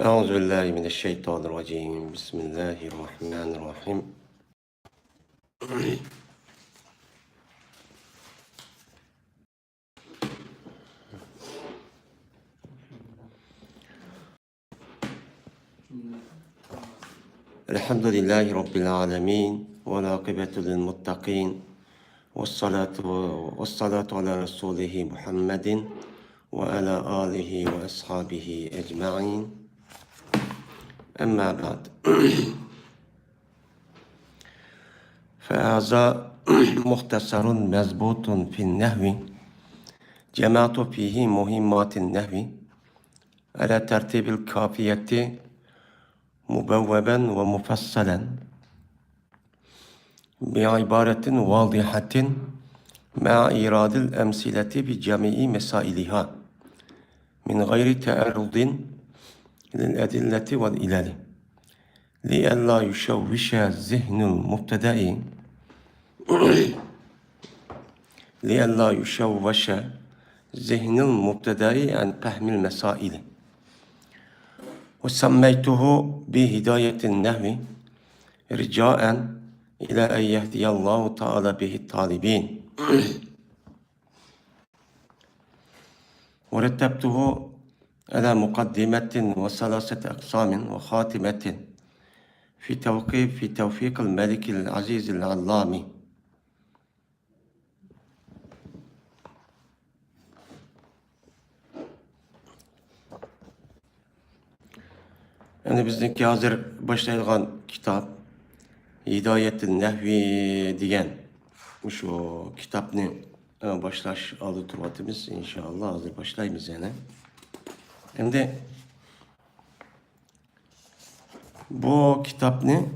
أعوذ بالله من الشيطان الرجيم بسم الله الرحمن الرحيم الحمد لله رب العالمين والعاقبة للمتقين والصلاة على رسوله محمد وعلى آله وأصحابه أجمعين أما بعد فهذا مختصر مضبوط في النحو جمعت فيه مهمات النحو على ترتيب الكافية مبوبا ومفصلا بعبارة واضحة مع إيراد الأمثلة بجميع مسائلها من غير تعرض للأدلة والإلال لئلا يشوش ذهن المبتدئ عن فهم المسائل وسميته بهداية النحو رجاء إلى أن يهدي الله تعالى به الطالبين ورتبته على مقدمة وثلاثة أقسام وخاتمة في توفيق الملك العزيز العلام Yani bizdeki hazır başlayılgan kitap Hidayet-i Nehvi deyen şu kitapni başlaş aldı turvatımız inşallah hazır başlayımız yani. Hem de bu kitapni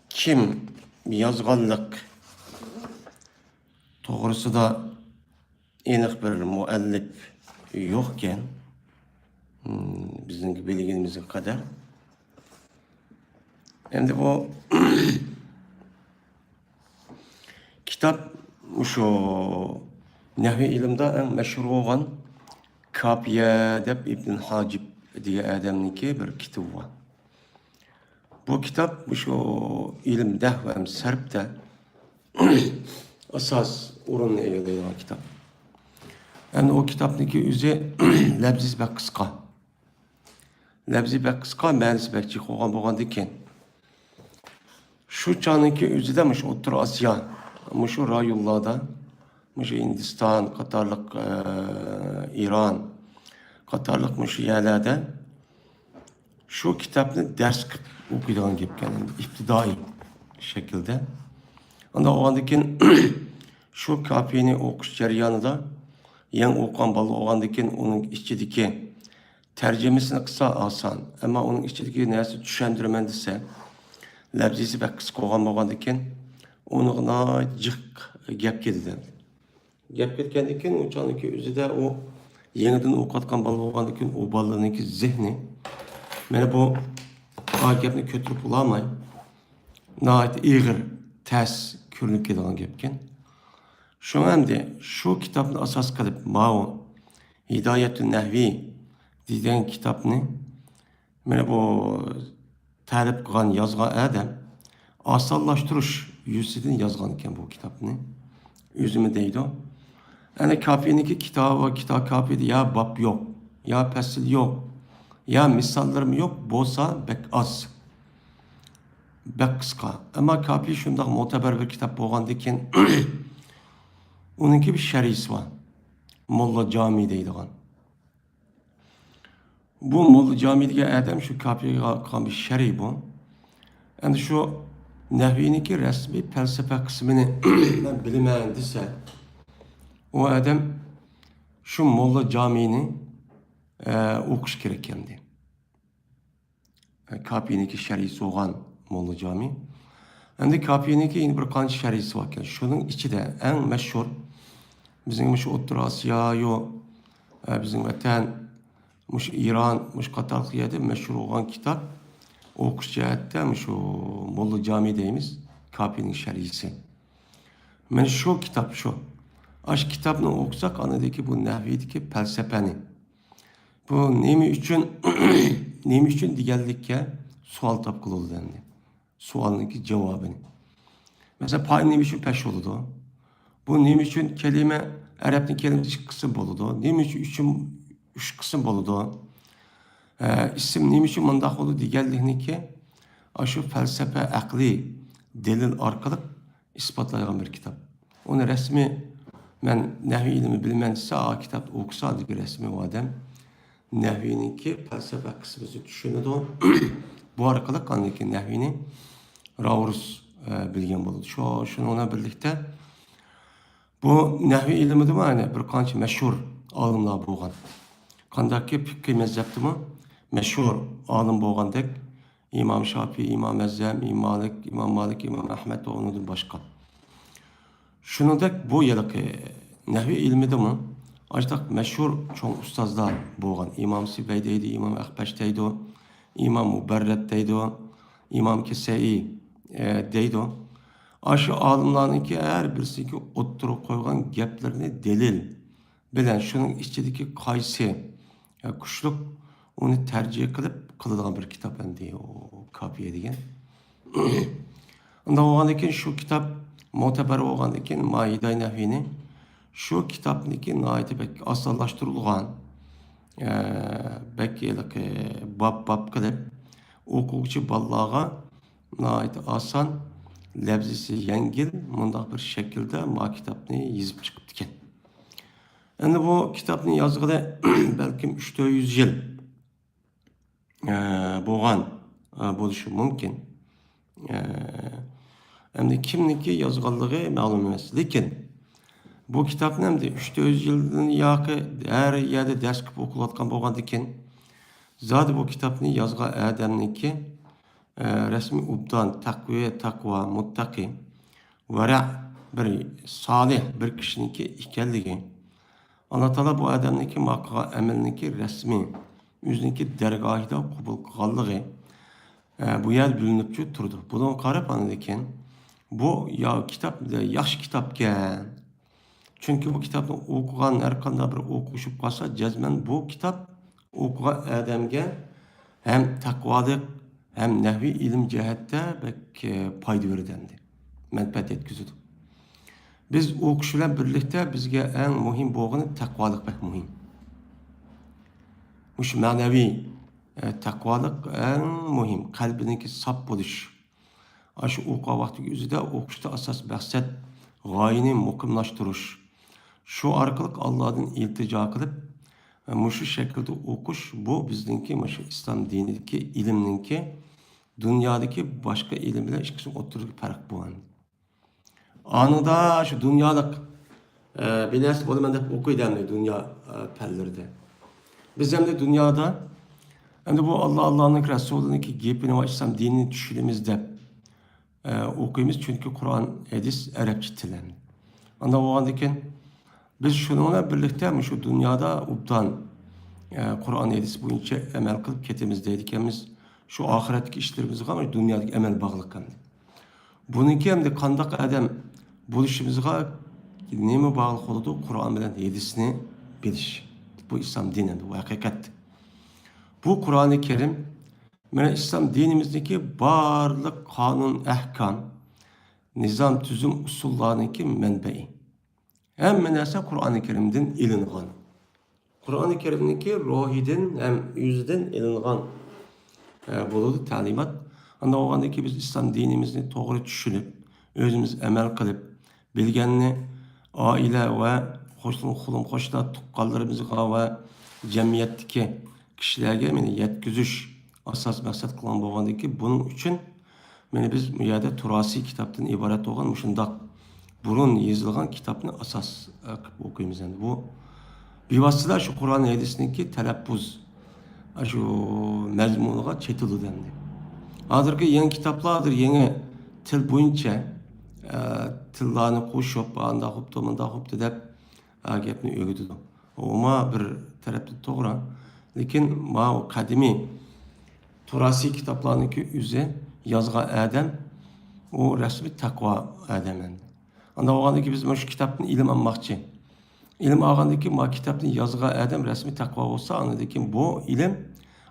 kim yazganlık doğrusu da enik bir müellif yokken bizim bilgimizin kadar. Hem de bu kitap şu Nehvi ilimde en meşhur olan Kafiye deb İbn Hacib diye adamınki bir kitap var. Bu kitap şu ilimde ve serpte asas orunu eğiliyor kitap. Yani o kitaptaki yüzü lebziz ve kıska. Lebzi ve kıska meğlis bekçi koğan boğan diken. Şu çağınki yüzü demiş Otur Asya, şu Rayullah'da, şu Hindistan, Katarlık, İran, Katarlık yerlerde şu kitabını ders okuyduğun gibi yani iftidai şekilde. Onda o andakin şu kafiyeni okuş ceryanı da yan okan balı o andakin onun içindeki tercümesini kısa asan ama onun içindeki neyse düşendirmendiyse lebzisi ve kısa koğan boğandakin onu cık gep kediden. Gep ketkendikin o çanıki üzü de o yeniden okatkan balı boğandakin o balığınki zihni mene bu gepni kötürüp bulamay nahit iğir ters körünlük kediden gepken. Şu hem şu kitabın asas kalıp mao Hidayet-i Nehvi diyen kitabını mene bu talip kılan yazgan adam asallaştırış yüzüden yazgan iken bu kitabını yüzüme değdi o. Yani kafiyeniki kitap kafiyede ya bab yok, ya pesil yok, ya misallarım yok, bolsa bek az, bek kıska. Ama kafiye şundak muteber bir kitap boğandı iken onunki bir şerisi var. Molla Cami deydiğen. Bu Molla Cami'deki adam şu kapıya kalan bir şer'i bu. Yani şu Nehvi'ninki resmi felsefe kısmını bilmeyendiyse o adam şu Molla Cami'ni okuş gerekendi. Yani kapıyaninki şer'isi olan Molla Cami. Yani kapıyaninki yine bir kan şer'isi varken şunun içi de en meşhur bizim şu Otur Asya bizim vatan İran, Katarlık'ta meşhur olan kitap okuş cihette şu Molla Cami deyimiz Kafi'nin şerhisi. Men şu kitap şu. Aş kitabını okusak anladaki bu Nehvi'deki felsefeni. Bu nemi üçün nemi üçün deganlikka savol topqiladi endi. Savolniki javobini. Mesela pay nemi üçün peş oldu. Bu nemi üçün kelime Arap'ın kelimesi iki kısım boludu. Nemi üçün üç kısım boludu. İsim nemi üçün mundaq oldu deganlikniki şu felsefe, akli, delil arkalık ispatlayan bir kitap. Onu resmi ben nehvi ilmi bilmen ise kitap okusa bir resmi o adam. Nehvininki felsefe kısmını düşünüdü. Bu arkalık andaki nehvini Ravrus bilgen buldu. Şununla birlikte bu nehvi ilmi de var bir kanç meşhur alımlar boğan. Kandaki fikri mezhepti mi? Meşhur alım boğandek İmam Şafii, İmam Ezzem, İmam Malik, İmam Ahmet ve onun başka. Şunundaki bu yılki nehvi ilmi de mi? Açtık meşhur çok ustazlar boğan. İmam Sibey'deydi, İmam Akbeş'teydi, İmam Muberret'teydi, İmam Kisai deydi. Aşı alımlarınki her birisi ki oturup koygan geplerini delil bilen şunun içindeki kaysı kuşluk onu tercih kılınan bir kitap endi o kapiye degan. Onda oğandaki şu kitap muteber oğandaki Maide Nehvini şu kitapniki nayeti bek asallaştırılgan belki bab kılıp okuvchi balaga nayeti asan lebzisi yengil mundaq bir şekilde ma kitapni yazıp çıkıp diken. Endi bu kitapni yazgıda belki 300 yıl boğan buluşu mümkün. Hem kimniki yazgınlığı malum emas. Lekin bu kitapni hem de 300 yıldan yakı her yerde ders kılıp okulatkan boğan diken. Zaten bu kitapni yazgan adamniki resmi ubdan, takva, muttaki, vera bir salih bir kişiniki ikenligi. Allah Teala bu adamniki makka emelniki resmi yüzünki dergahida kubul kıllığı bu yer bilinip turdu. Bunu qarab anıdeken bu ya kitap yaxşı kitapken. Çünkü bu kitapni okugan her qanday bir okuşup qalsa cezmen bu kitap okugan adamga hem takvalık hem nehvi ilim cihette belki payda veredendi. Menfaat etkizdi. Biz o kişiler birlikte bizge en muhim boğunu takvalık pek muhim. Muş manevi takvalık en muhim. Kalbindeki sap buluş. Aşı okuğa vakti yüzüde okuşta asas bahset gayini mukimlaştırış. Şu arkalık Allah'ın iltica kılıp muşu şekilde okuş bu bizdeki muşu İslam dinindeki ilimninki dünyadaki başka ilimle işkisi oturup fark bu an. Anıda şu dünyalık bilersin bunu ben de okuyacağım dünya pellerde. Biz hem de dünyada hem de bu Allah'ın Resulü'nün gepini ve İslam dinini düşünümüzde okuyumuz çünkü Kur'an, hadis, Arapça tilendi. Anda o andaki biz şununla birlikte şu dünyada ubdan Kur'an, hadis boyunca emel kılıp ketimizdeydik. Şu ahiretki işlerimizi ama dünyadaki emel bağlılık hem de. Bununki hem de kandak adam buluşumuzga neme bağlı oldu? Kur'an bilen hadisini biliş. Bu İslam dininde, bu hakikat. Bu Kur'an-ı Kerim, yani İslam dinimizdeki barlık kanun, ehkam, nizam, tüzüm, usullarındaki menbe'i. Hem menese Kur'an-ı Kerim'den ilingan. Kur'an-ı Kerim'deki ruhiden hem yüzden ilingan buludu talimat. Anda o andaki biz İslam dinimizni doğru düşünüp, özümüz emel kılıp, bilgenini aile ve hoşla tuqqanlarımızga ve cemiyetteki kişilerge yetkizüş asas maksat kılan boğandaki bunun için biz müyade turasi kitaptan ibaret olan muşundak burun yazılgan kitapını asas okuyumuz. Yani bu bir vasıta şu Kur'an hadisindeki telaffuz şu mezmunuğa çetili dendi. Hazırki yeni kitaplardır yeni til boyunca tillarını koşup anda hoptu manda hoptu dep gepni ögüdü. Oma bir tarafta doğru. Lekin ma kadimi turasi kitaplarındaki üze yazga adam o resmi takva adamın. Anda o andaki biz şu kitapın ilim almakçı. İlim ağandaki ma kitapni yazgan adam resmi takva olsa anladaki bu ilim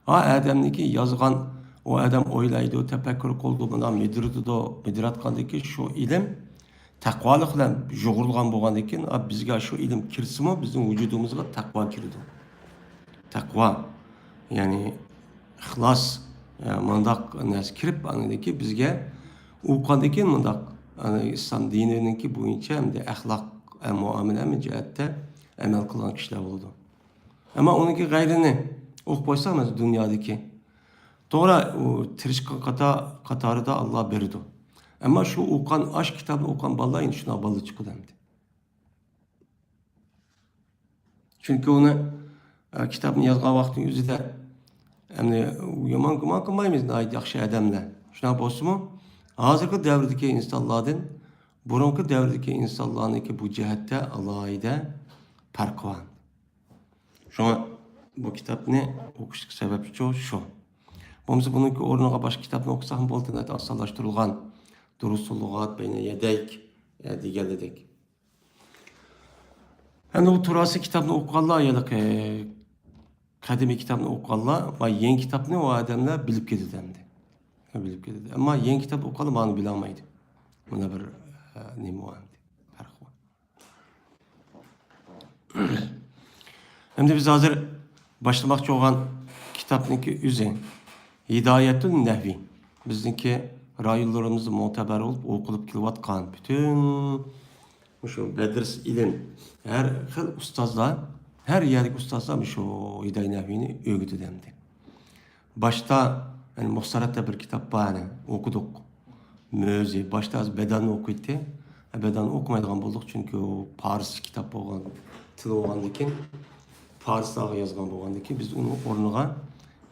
adamniki yazgan o adam oylaydı, tefekkür kıldı, buna mediratqandaki şu ilim takvalık bilan yoğrulgan bo'lgandan keyin bizga shu ilm kirsimi bizning vujudimizga taqvo kirdi. Taqvo ya'ni ixlos mundaq narsa kirib aniki bizga o'qigandan keyin mundaq islom dinininki bo'yicha hamda axloq muomala jihatda amal qilgan kishilar bo'ldi. Ammo uniki g'ayrini o'qib qo'ysangiz dunyodagi to'g'ri tirishqan qatorida Alloh berdi. Ama şu o'qigan aşk kitabını o'qigan bolalar endi shuna bola chiqadi. Chunki uni kitobni yozgan vaqtning o'zida endi yomon gumon qilmaymiz, yaxshi odamlar. Shuna bo'lsa-mu, hozirgi davrdagi insonlardan burungi davrdagi insonlarniki bu jihatda alohida farqi bor. Shuna bu kitobni o'qishga sababchi shu. Bo'lmasa buniki o'rniga boshqa kitobni o'qisak ham bo'ladi, osonlashtirilgan Durusul Lugat beyne yedek dedik. Yani o turası kitabını okuyanlar ya da kadimi kitabını okuyanlar ve yeni kitabını o adamlar bilip gidiyor demdi. Bilip gidiyor. Ama yeni kitap okuyanlar bana bilemaydı. Buna bir neymi var demdi. Farkı var. Hem de biz hazır başlamakçı olan kitabınki üzerine Hidayetün Nehvi. Bizimki rayullarımızı muteber olup okulup kilovatkan bütün şu bedrs ilim her ustazlar her yerlik ustazlar şu Hidayet Nehvi'ni öğütü demdi. Başta yani Muhsarat'ta bir kitap var okuduk. Müzi başta az bedanı okuydu. Bedanı okumaydıgan bulduk çünkü o Pars kitap olan tili olandıkin Pars'ta yazgan olandıkin biz onu ornuğa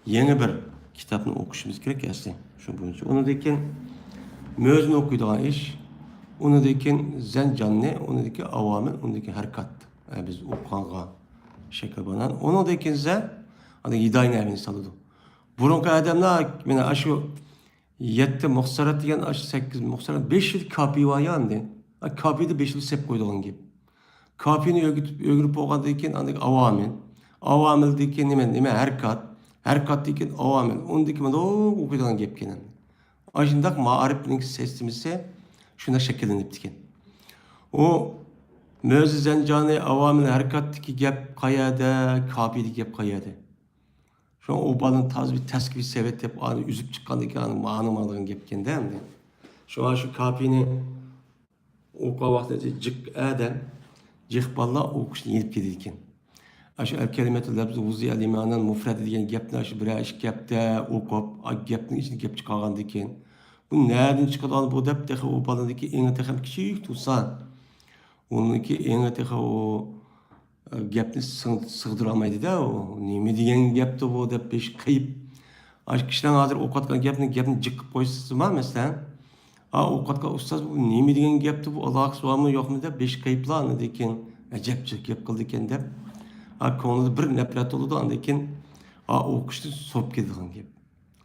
yeni bir kitabını okuşumuz gerek gelsin. Şu boyunca. Onu dekin mözünü okuyduğun iş, onu dekin zencanne, onu dekin avamil, onu dekin harkat. Yani biz okuğanğa şekil banan. Onu dekin zen, hani Hidayet Nehvi'ni salıdı. Burunki adamlar, yani aşı 7 muhsarat diyen aşı 8 muhsarat, 5 yıl kapi var yani. Kapiyi de 5 yıl sep koyduğun gibi. Kapini ögürüp oğan dekin, hani avamil. Avamil dekin nime harkat. Harkat dekin avamil. Onu dekin okuyduğun gibi kenan. Ajındak ma'arifning sistemisi şuna şekillenip diken. O Mözi Zencani avamil harekattaki gap qayada, kapiydi gap qayada. Şu an o balın taz bir teskivi sevet yap, anı üzüp çıkkandaki anı ma'anım alığın gapken değil mi? Şu an şu kapini oqa vaxtında cık adam, cık balla okuşunu yenip gidiyorken. Aşı el-kelimetü lebzi vuzi el-imanan mufredi diyen gapni aşı bir iş gapda okup, gapning içinde gap çıkargan diken. Bu nereden çıkan bu dep tehe o baladaki en tehem küçük tutsa, onunki en tehe o gapni sığdıramaydı da o. Nemi diyen gapta bu dep beş kayıp. Aşı kişiden hazır okatkan gapni cıkıp koysa var mesela. Okatkan ustaz bu nemi diyen gapta bu Allah'a suvar mı yok mu da beş kayıpla anı diken. Acep gap kıldı diken dep. Konuda bir nefret oldu andakin okuştu sop gidilen gibi.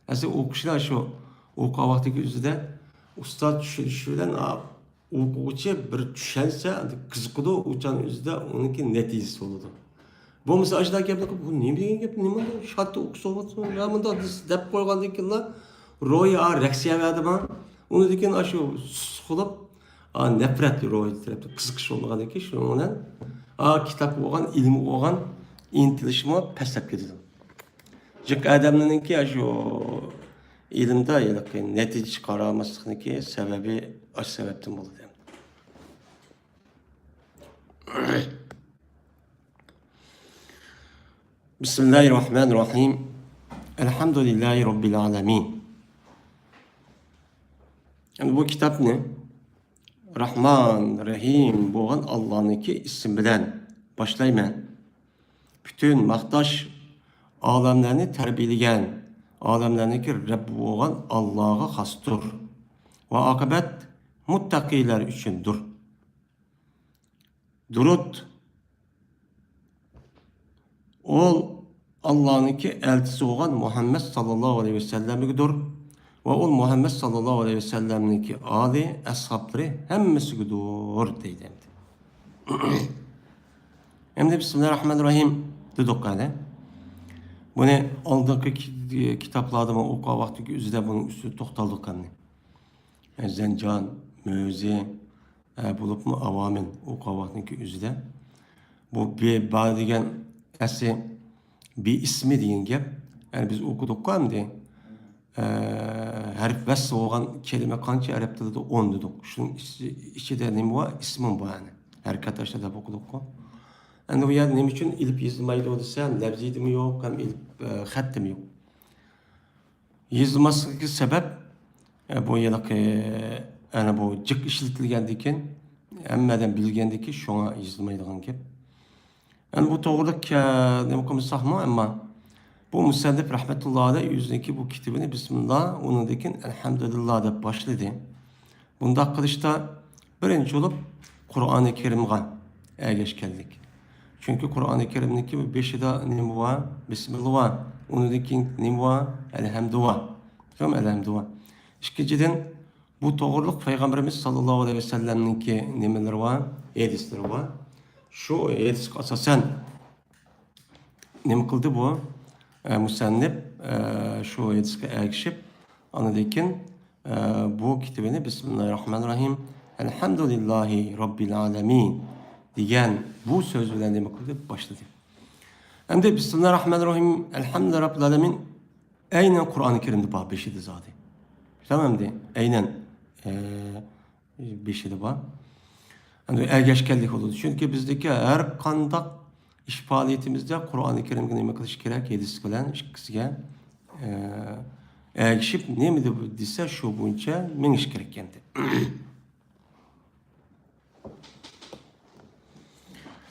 Aslında okuşlar şu oku vaktaki üzerinde usta düşüşüden okuçu bir düşense kızıkıdı uçan üzerinde onunki neticesi oldu. Bu mesela aşağıdaki yaptık bu ne bileyim yaptı ne mi oldu şartı okusu oldu ya bunda dep koygan dikenler roya reaksiya verdi bana onu diken aşağı sıkılıp nefretli roya kızıkış olmadan diken şundan kitap oğan, ilmi oğan, intilişime pəslep gidiyor. Çünkü adamların ki şu ilimde yani netice çıkaramazlığının ki sebebi aş sebepten oldu. Bismillahirrahmanirrahim. Elhamdülillahi Rabbil alemin. Yani bu kitap ne? Rahman, Rahim boğan Allah'ınki isim bilen başlayman. Bütün mahtaş alemlerini terbiyeleyen, alemlerindeki Rabbi boğan Allah'a hastur. Ve akıbet muttakiler içindir. Durut, ol Allah'ınki elçisi olan Muhammed sallallahu aleyhi ve sellem'dir. Ve ol Muhammed sallallahu aleyhi ve sellem'ninki ali, ashabları hemmesi güdür deydi. Hem de Bismillahirrahmanirrahim dedik yani. Bunu aldığımki kitaplarda oku vakti üzerinde bunun üstü toxtaldık yani. Zencan, Müzi, bulup mu avamin oku vakti üzerinde. Bu bir bağ degen bir ismi deyin gap. Yani biz okuduk yani. Harf vessi olan kelime kança Arap tilida 10 dedik. Şunun içinde ne var? İsmin bu yani. Hareket aşağıda okuduk. Yani o yer ne için ilip yazılmaydı o desem, lafziydi mi yok, hem ilip hattı mı yok. Yazılmasındaki sebep bu yıllık yani bu cık işletilgendeki, emmeden bilgendeki şuna yazılmaydıgan gap. Yani bu doğruluk ne bakımı sahma ama bu müsellif rahmetullah'a yüzdeki bu kitabını Bismillah, onun dekin elhamdülillah da başladı. Bunda kılıçta birinci olup Kur'an-ı Kerim'e ergeç geldik. Çünkü Kur'an-ı Kerim'deki beşi de ne var? Bismillah. Onun dekin ne var? Elhamdülillah. Tamam elhamdülillah. İkinciden bu doğruluk Peygamberimiz sallallahu aleyhi ve sellem'ninki nemeleri var? Hadisleri var. Şu hadis asasen ne kıldı bu? Müsennif şu hadis'e erişip anladıkken bu kitabını Bismillahirrahmanirrahim Elhamdülillahi Rabbil Alemin diyen bu sözlerle ne kıldı? Başladı. Hem de Bismillahirrahmanirrahim Elhamdülillahi Rabbil Alemin aynen Kur'an-ı Kerim'de bak beşidi zaten. Tamam mı? Aynen beşidi bak. Yani ergeç geldik oldu. Çünkü bizdeki her kandak iş faaliyetimizde Kur'an-ı Kerim'e nime kılış gerek, yedisi bilen işkisiga ergişip ne mi de dese şu boyunca men iş gerek kendi.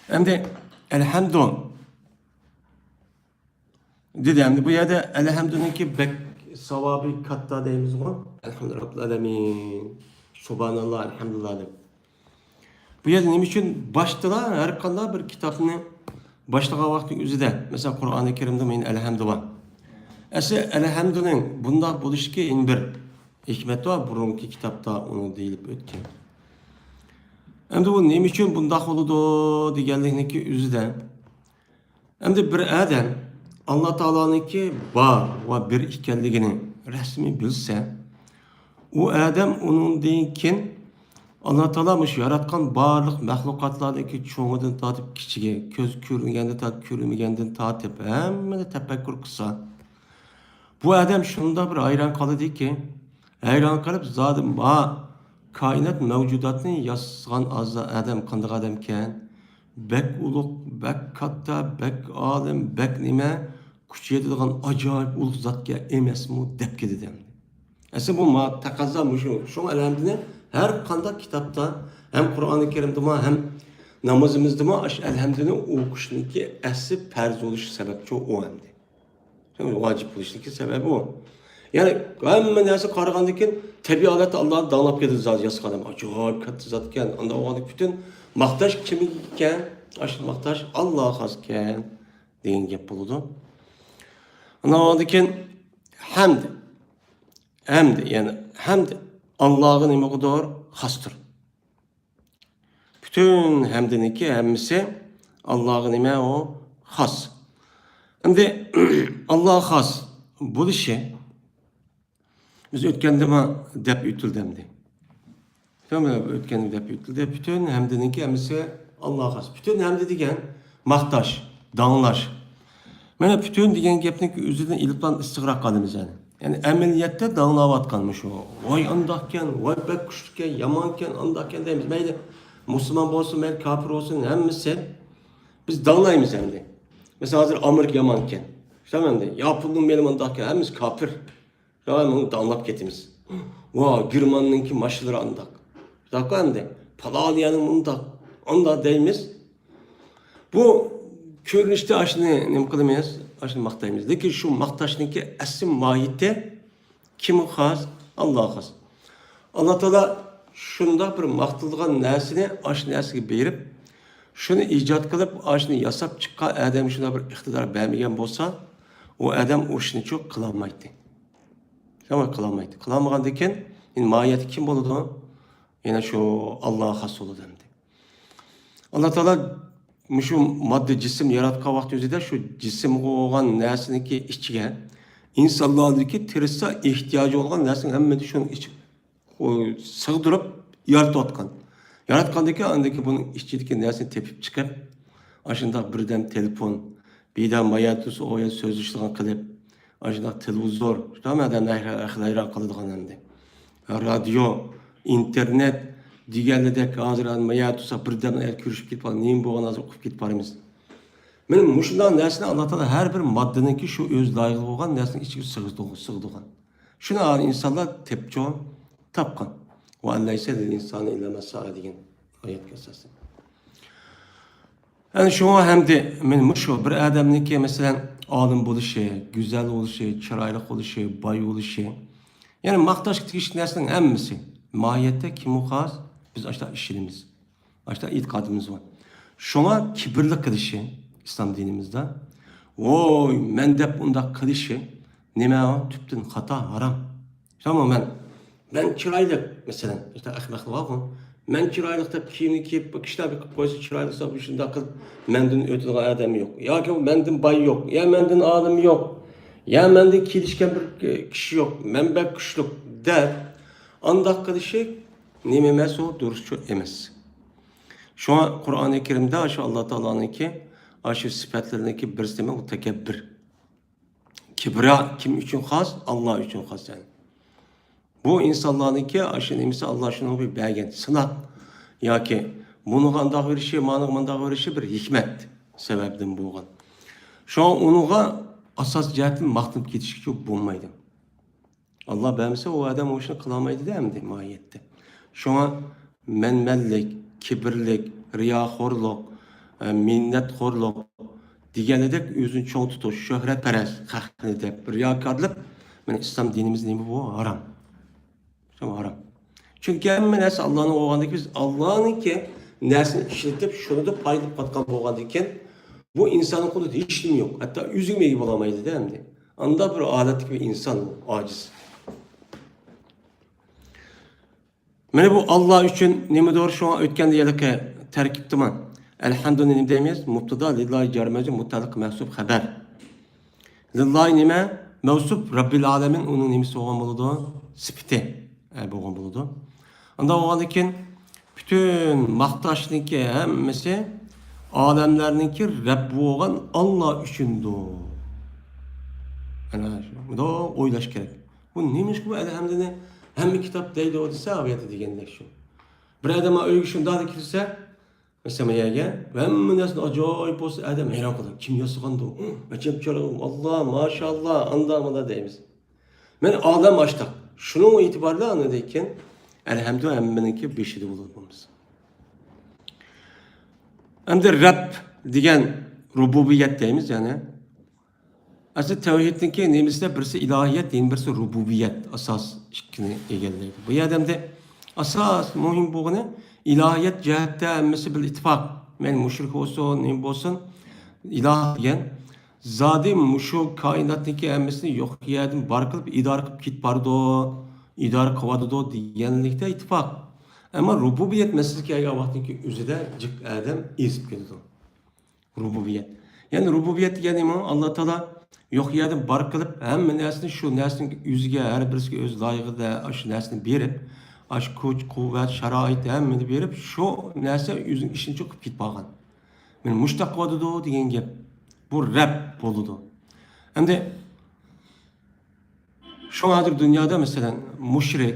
Hem de elhamdülillah dedi hem de bu yerde elhamdülillah ki bek savabı katta deyimiz var. Elhamdülillah Rabbil Alemin. Subhanallah, elhamdülillah. Bu yerde ne için başta her kanda bir kitabını başlığa vakti üzerinde. Mesela Kur'an-ı Kerim'de min elhamdülillah. Ese elhamdülillah bunda buluşki in bir hikmet var. Burunki kitapta onu deyilip ötken. Hem de bu ne için bunda oludu diğerliğindeki üzerinde. Hem de bir adam Allah Teala'nınki var ve bir ikenligini resmi bilse o adam onun deyinken Allah Teala'mış yaratkan barlık mahlukatlardaki çoğundan tatıp kiçige, göz körülgenden tatıp körülmegenden tatıp hem de tefekkür kısa. Bu adam şunda bir hayran kalıdı ki, hayran kalıp zaten kainat mevcudatını yazgan adam kandık adamken, bek uluk, bek katta, bek alim, bek nime, küçüğe dediğin acayip uluk zatke emes mu dep dedi demdi. Aslında bu takazzamış o. Şu elhamdülillah her kandak kitapta hem Kur'an-ı Kerim'de hem namazımızda elhamdülillah okuşundaki asli perz oluşu sebepçi o hemdi. Yani vacip oluşundaki sebebi o. Yani hemen neyse karagandaki tabiatı Allah'ın dağılap geldi zat yasık adam. Acayip katı zatken anda o anda bütün maktaş kimikken aşırı maktaş Allah'a hasken deyin gep buldu. Anda o andaki hamd yani hamd Allah'ın imamı doğru hastır. Bütün hamdiniki hemmisi Allah'ın imamı o has. Şimdi Allah has bu işi biz ötkende dep ütüldemdi. Tamam mı? Ötkende dep ütülde. Bütün hamdiniki hemmisi Allah has. Bütün hamd degen maktaş, dağınlaş. Mana bütün degen gepniki üzerinden iliplan istigrak kalımız yani. Yani emeliyatta dağınavatkanmış o. Vay andakken, vay bek kuştukken, yamanken, andakken deyimiz. Meyli Müslüman olsun, meyli kafir olsun, hemmisi biz dağınayımız hem de. Mesela hazır Amerika yamanken. Tamam de, yapıldığım benim andakken, hemmimiz kafir. Tamam onu dağınlap getimiz. Vay, Girman'ınki maşıları andak. Dakika hem de, Palaliyan'ın andak deyimiz. Bu körünüşte aşını ne kılamayız? Aşını maktayımız. De ki şu maktaşınki asıl mahiyette kim has? Allah has. Allah Teala şunda bir maktıldığa nesini aşını nesini berip şunu icat kılıp aşını yasap çıkan adam şuna bir iktidar vermeyen olsa o adam o işini çok kılamaydı. Ama kılamaydı. Kılamagan deken mahiyeti kim oldu? Yine şu Allah'a has oldu demdi. Allah Teala şu madde cisim yaratkan vakti özüde şu cisim olan nersiniki içine insanlardaki terasa ihtiyacı olan nersin hemen şunun iç sığdırıp yaratkan. Yaratkandaki andaki bunun işçideki nersini tepip çıkıp aşında birden telefon, birden mayatus oya sözleştiğin kılıp aşında televizor, tamamen hayran kalıdığın andi. Radyo, internet, diğerlerde hazırlan mayatusa birden el görüşüp git var. Neyim bu anazı okup git varımız. Benim muşundan dersine anlatan her bir maddenin ki şu öz layıklı olan dersinin içi sığdığın. Şuna ağır insanlar tepçi tapkan. Ve Allah'yse de insanı illemez sağa deyin. Ayet kesesi. Yani şu hem de benim şu bir adamın ki mesela alim buluşu, güzel oluşu, çıraylı oluşu, bay oluşu. Yani maktaşlık iş neslinin emmisi. Mahiyette kim ukaz? Biz aşağı işçiliğimiz. Aşağı itikadımız var. Şuna kibirli kılışı İslam dinimizde. Oy mendep bunda kılışı. Neme o? Tüptün hata haram. Tamam ben çıraylık mesela. İşte ahlaklı var mı? Ben çıraylıkta kiyini kiyip bakışlar bir koysa çıraylıksa bu şimdi akıl mendin ötüdüğü adam yok. Ya ki mendin bay yok. Ya mendin adam yok. Ya mendin kilişken bir kişi yok. Men ben kuşluk der. Andak kılışı nememez o duruşçu emez. Şu an Kur'an-ı Kerim'de aşı Allah Teala'nın ki aşı sıfatlarındaki birisi demek o tekebbür. Kibra kim için has? Allah için has yani. Bu insanların ki aşı nemisi Allah şunu bir belgen, sınak. Ya ki bunu kandak bir şey, manık bir şey bir hikmet sebepten buğan. Şu an onuğa asas cihetin mahtum ketişki çok bulmaydı. Allah beğense o adam o işini kılamaydı değil mi mahiyette? Şu an menmellik, kibirlik, riyakhorluk, minnetkhorluk, diğerledek yüzün çoğu tutuş, şöhretperest, kahredep, riyakarlık, yani İslam dinimizin neymi bu? Haram. Tamam haram. Çünkü hemen neyse Allah'ın oğandaki biz Allah'ın ki nersini işletip şunu da paylık patkan oğandayken bu insanın kolu hiç yok. Hatta üzülme gibi olamaydı değil mi? Anda bir aletlik bir insan o, aciz. Mene bu Allah için nemi doğru şu an ötken diyelik terkip tamam. Elhamdülillah demeyiz. Mubtada lillahi carmeci mutalık mehsup haber. Lillahi nime mevsup Rabbil alemin onun nemisi olan buludu. Sipite. Bu olan buludu. Anda o halde bütün mahtaşlıki hemmesi alemlerinki Rabbi olan Allah içindir. Yani bu da oylaş gerek. Bu neymiş bu elhamdülillah? Hem bir kitap değil o dese aviyeti diyenler şu. Bir adama öyküşün daha da kilise mesela yege ve hem nasıl acayip olsa adam hayran kalır. Kim yazıkandı o? Mecem çalalım. Allah maşallah andamada deyimiz. Ben adam açtık. Şunun itibarıyla anladıyken elhamdülillah emmeninki bir şey de bulunmamız. Hem de Rab diyen rububiyet deyimiz yani. Aslında tevhidinki nemizde birisi ilahiyet değil, birisi rububiyet asas şeklini egelleydi. Bu adamda asas mühim bu ne? İlahiyet cihette emmesi bir ittifak. Men müşrik olsun, nem olsun ilah diyen zadim şu kainattaki emmesini yok yedim bar kılıp idare kılıp git bardo, idare kavadı diyenlikte ittifak. Ama rububiyet meselesi ki vaktiki üzerinde cık adam izip gidiyor. Rububiyet. Yani rububiyet yani mi? Allah Teala yok yedim bar kılıp hem nesini şu nesini yüzüge her birisi öz layığı da aş nesini berip aş güç, kuvvet, şerait hem berip şu nesi yüzün işini çok git bağın. Men müştak vadıdı diyen gep. Bu Rab boludu. Hem de şu andır dünyada mesela müşrik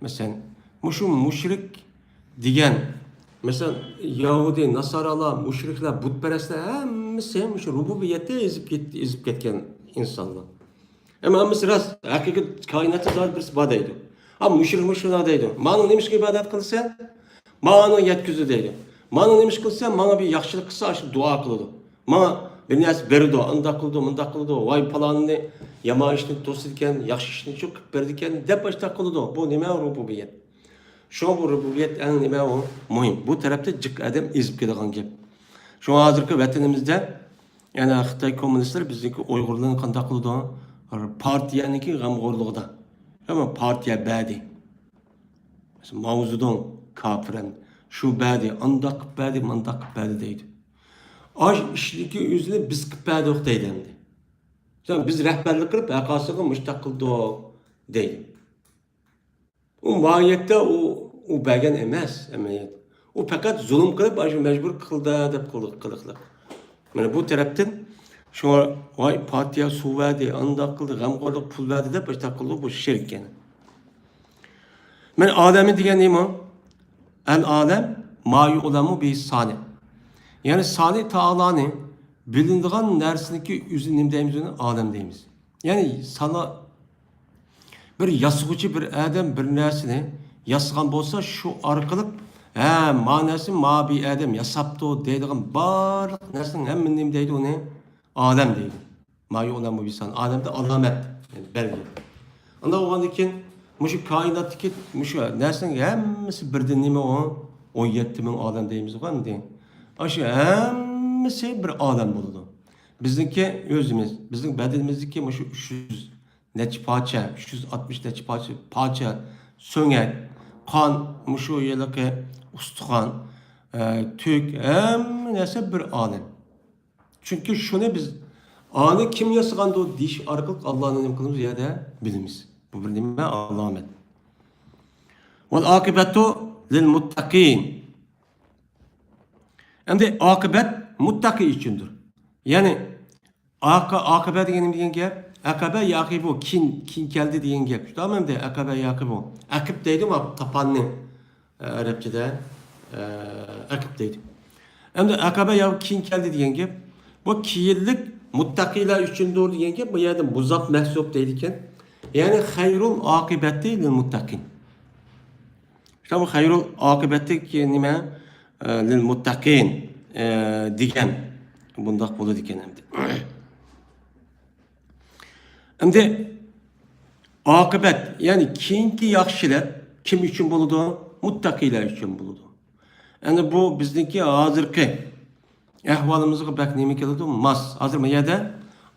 mesela müşrik diyen mesela Yahudi, Nasaralar, müşrikler, putperestler hemisi rububiyette ezip ketken insanlar. Ama mesela hakikat kainatı zaten birisi badaydı. Ama müşrik adaydı. Manu neymiş ki ibadet kılsa, manu yetküzü deydi. Manu neymiş kılsa, bana bir yaxşılık kılsa aşık dua kıldı. Bana bir neyse berdi, anda kıldı, vay falanını yama işini tosirken, yaxşı işini çok berdiken, de başta kıldı. Bu neme rububiyet. Şu bu rububiyet en nime o mühim. Bu tarafta cık adam izip gidilen gep. Şu hazırki vatanımızda yani Xitay komünistler bizdeki Uygurların kandak kıldı. Partiyanınki gamgorluğunda. Ama partiye badi. Mesela Mao Zedong kafiren. Şu badi, andak badi, mandak badi deydi. Aş işliki yüzünü biz kıpaydık deydi endi. Yani biz rehberlik kılıp yakasını müştak kıldık deydi. O mahiyette o belgen emez emniyet. O fakat zulüm kılıp aşı mecbur kıldı dep kılıklık. Yani bu taraftan şu vay partiya su verdi, anda kıldı, gamgorluk pul verdi dep işte kıldı bu şirk yani. Ben Adem'i diyen neyim o? El alem ma yu'lemu bi salih. Yani salih Taala'nın bilindiğin nersiniki üzünüm deyimiz onu Adem deyimiz. Yani sana bir yasıgıcı bir Adem bir nersini yasıgan bolsa şu arkalık manası ma bi Adem yasaptı deydiğin barlık nersinin hemmin deydi onu Adem deydi. Ma yu'lemu bi salih. Adem'de alamet yani belge. Anda oğan için muşu kainattaki muşu nersinin hemmisi birden nime o yettimin Adem deyimiz oğan deyin. Aşı hemmisi bir Adem buludu. Bizimki özümüz, bizim bedenimizdeki muşu 300 neç parça, 360 neç parça söngek, kan, muşu yelaki ustukan, tük, hemmisi bir Adem. Çünkü şunu biz anı kim yasıgandı o diş arkalık Allah'ın imkanımız ya da bilimiz. Bu bir nime Allah'ın. Vel akibetu lil muttakin. Endi akıbet muttaki içindir. Yani akıbet diyen gap, akabe yakibu kin geldi diyen gap. Tamam mı? Akabe yakibu. Akıp deydim ama tapanlı Arapçada akıp deydim. Endi akabe ya kin geldi diyen gap. Bu kiyillik muttakiler içindir diyen gap. Bu yerde muzaf mehsup deydiken. Yani hayrul akıbeti lil muttakin. İşte bu hayrul akıbeti ki nime lil muttakin diken bundak bolu diken hem de akıbet yani kinki yaxşiler kim için buludu? Muttakiler için buludu. Yani bu bizdeki hazırki ehvalımızı bak nemi keledi mas hazır mı ya da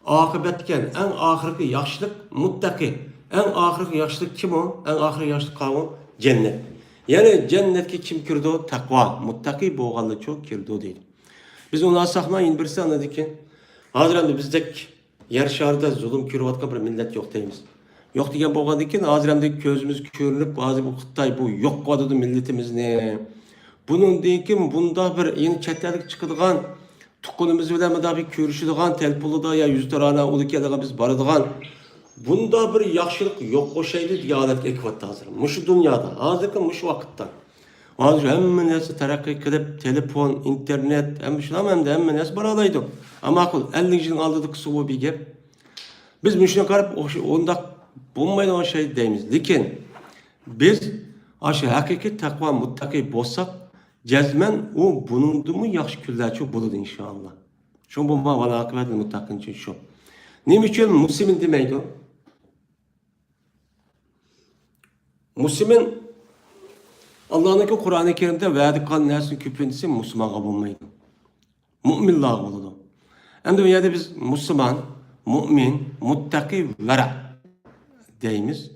akıbetken en ahirki yaxşılık muttaki en ahirki yaxşılık kim o? En ahirki yaxşılık kavun cennet. Yani cennetki kim kirdi o? Takva. Muttaki boğalı çok kirdi o değil. Biz onu asakmayın birisi anladık ki hazır bizdeki yer şarda zulüm kürüvatkan bir millet yok deyimiz. Yok diyen boğadı ki hazır gözümüz körünüp bazı bu Xitay bu yok kodadı milletimiz ne? Bunun değil ki bunda bir yeni çetlerlik çıkıdığan tukunumuz bile da bir körüşüdüğün telpulu ya 100 tane olup geldiğin biz barıdığın bunda bir yaxşılık yok o şeydi diyanet ekvatta hazır. Muşu dünyada hazır muşu vakitte. Hazır hemen nesi terakki edip telefon, internet hem şuna hem nesi baradaydı. Ama akıl 50 yılın aldığı kısa o bir gep. Biz müşüne karıp onda bulmayın o şey deyimiz. Lakin biz aşı hakiki takva muttaki bozsak cezmen o bulunduğumu yaxşı küllerçi bulur inşallah. Şu bu bana akıbet muttakin için şu. Ne için Müslümin demeydi o? Müslümin Allah'ın ki Kur'an-ı Kerim'de verdi kan nersin küpründüsü Müslüman kabulmaydı. Müminler bulundu. Hem de yerde biz Müslüman, mümin, muttaki, vera deyimiz.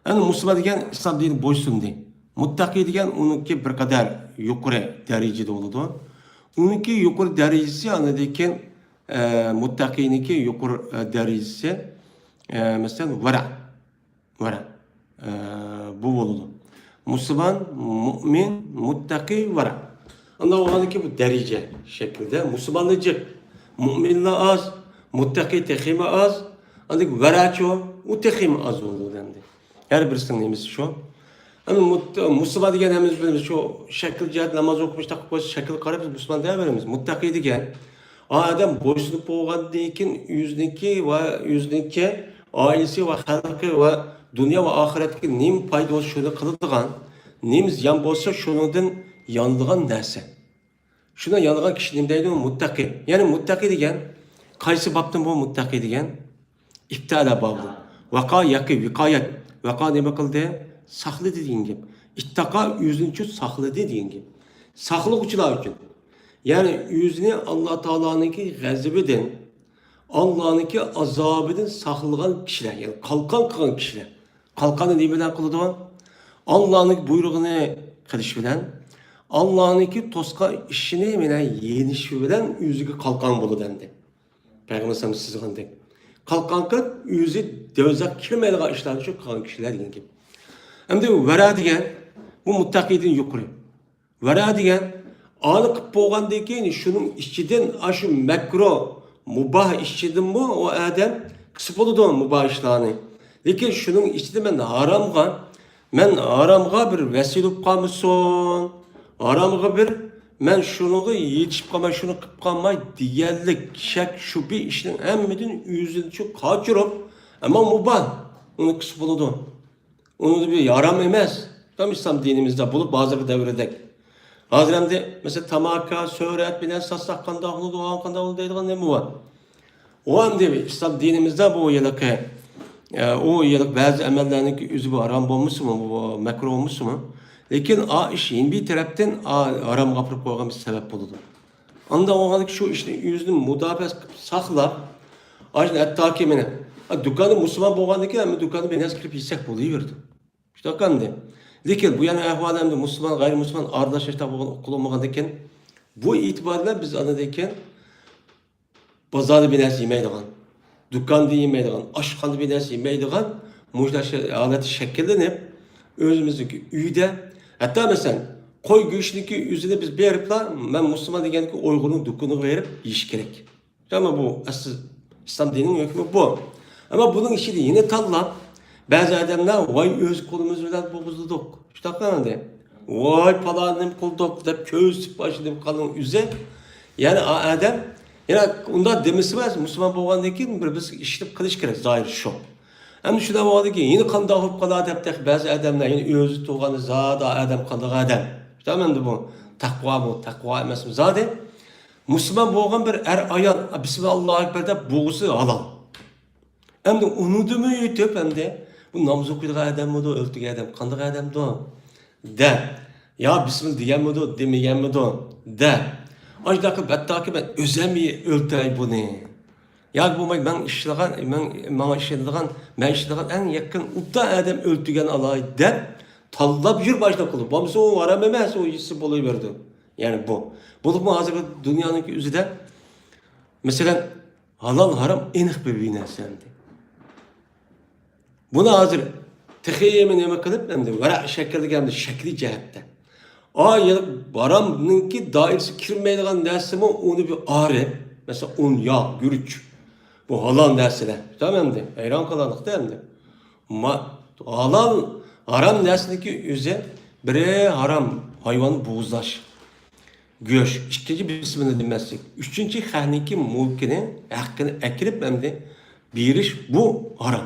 Yani Müslüman degen İslam dini boysun değil. Muttaki degen onunki bir kadar yukarı derecede oldu. Onunki yukarı derecesi anladıyken muttaki'ninki yukarı derecesi mesela vera bu oldu. Müslüman, mümin, muttaki vera. Ondan o ki bu derece şeklinde. Müslümanlıcık, müminle az, muttaki tehime az, andık vera çoğu, o tehime az oldu dendi. Her birisinin neyimiz şu. Ama Müslüman diyen hemiz biliriz şu şekil cihat namaz okumuş takip şekil karı biz Müslüman diye verimiz. Muttaki diyen adam boşlup boğan deyken yüzdeki ailesi ve halkı ve dünya ve ahiretki nim payda olsa şunu kılıdığan nim ziyan bolsa şunun yanılgan nerse. Şuna yanılgan kişi nimdeydi o muttaki. Yani muttaki diyen kaysı baptın bu muttaki diyen iptala bağlı. Vaka yakı vikayet. Vaka ne bakıldı? Saklı dediğin gibi. İttaka yüzünü saklı dediğin gibi. Saklı uçular için. Yani yüzünü Allah Teala'nınki gazibiden, Allah'ınki azabından saklığan kişiler. Yani kalkan kılan kişiler. Kalkanı ne bilen kılıdı o? Allah'ın buyruğunu kılış bilen, Allah'ınki toska işini menen yenişi bilen yüzüge kalkan bolu dendi. Peygamber sallallahu aleyhi ve sellem siz kalkanka yüzü dövzak kirmeydiği işlerini çok kalan kişiler degan gap. Hem de vera degan bu muttaqidin yuqori. Vera degan ani qilib bo'lgandan keyin shuning ichidan shu makro mubah ishidan bu o adam qilib bo'ladi mubah ishlarni. Lekin shuning ichida men haromga bir vasila bo'lib qolmasin. Haromga bir men shuniga yetishib qolmay, shuni qilib qolmay deganlik shak shubhi ishning hammadan o'zini shu qochirib, ammo mubah uni qilib bo'ladi. Onu bir yaram emas. Tam İslam dinimizde bulup bazı devredek. Hazır hem de mesela tamaka, söhret bilen satsak kandağını doğan kandağını deydiğin ne mi var? O hem de İslam dinimizde bu yıllık o yıllık bazı emellerinin yüzü bu haram olmuş mu, bu mekruh olmuş mu? Lakin işin bir taraftan haram kapırıp koygan bir sebep bulundu. Anda o halde şu işte yüzünün mudafes sakla, ajın et takimine. Dükkanı Müslüman boğandaki ama dükkanı ben yazıp yiyecek buluyordu. İşte kandı. Lekin bu yani ahvalemde Müslüman, gayrimüslim ardaş işte kullanmagandaki bu itibarla biz anadayken pazarda bir narsa yemeydiğen, dükkanda yemeydiğen, aşkanda bir narsa yemeydiğen mujda aleti şekillenip özümüzdeki üyde hatta mesela koy göğüşündeki yüzüne biz berip ben Müslüman degenki Uygur'un dükkanını verip yiyiş gerek. Ama bu asıl İslam dininin hükmü bu. Ama bunun işi de yine talla. Bazı adamlar vay öz kolumuz bilen boğuzduk. İşte kanalda. Vay palanım kulduk da köz başladım kalın üze. Yani adam yani onda demesi var Müslüman boğandaki bir biz işitip kılıç gerek zahir şu. Hem şuna bağlı ki yine kanda hop kala deptek bazı adamlar yine özü tuğanı zada adam kanda adam. İşte hemen bu takva emas zaten Müslüman boğan bir ayan Bismillah ekber'de boğusu halal. Hem de onu da mı yutup hem de bu namaz okuyduğu adam mı da öldüğü adam, kandığı adam da de. Ya Bismillah diyen mi da demeyen mi da de. Ajdaki bettaki ben özemi öldüğü bunu. Ya bu ben işlediğin en yakın utta adam öldüğün alay de tallap yür başına kılıp. Babası o varam emez o hissi boluyu verdi. Yani bu. Bulup mu hazır dünyanın yüzüde mesela halal haram enik bir binesendi. Buna hazır tehiyemin yemek kılıp hem de vara şekilde hem de şekli cihette. Ya haramınki dairesi kirmeydiğin dersimi onu bir ağrı. Mesela un, yağ, gürüç. Bu halal dersine. Tamam de. Hayran kalanlık değil mi? Halal haram dersindeki yüze bire haram hayvanı boğuzlaş. Göç. İkinci birisini demezsek. Üçüncü hahniki mülkini, hakkını ekirip hem de bir iş bu haram.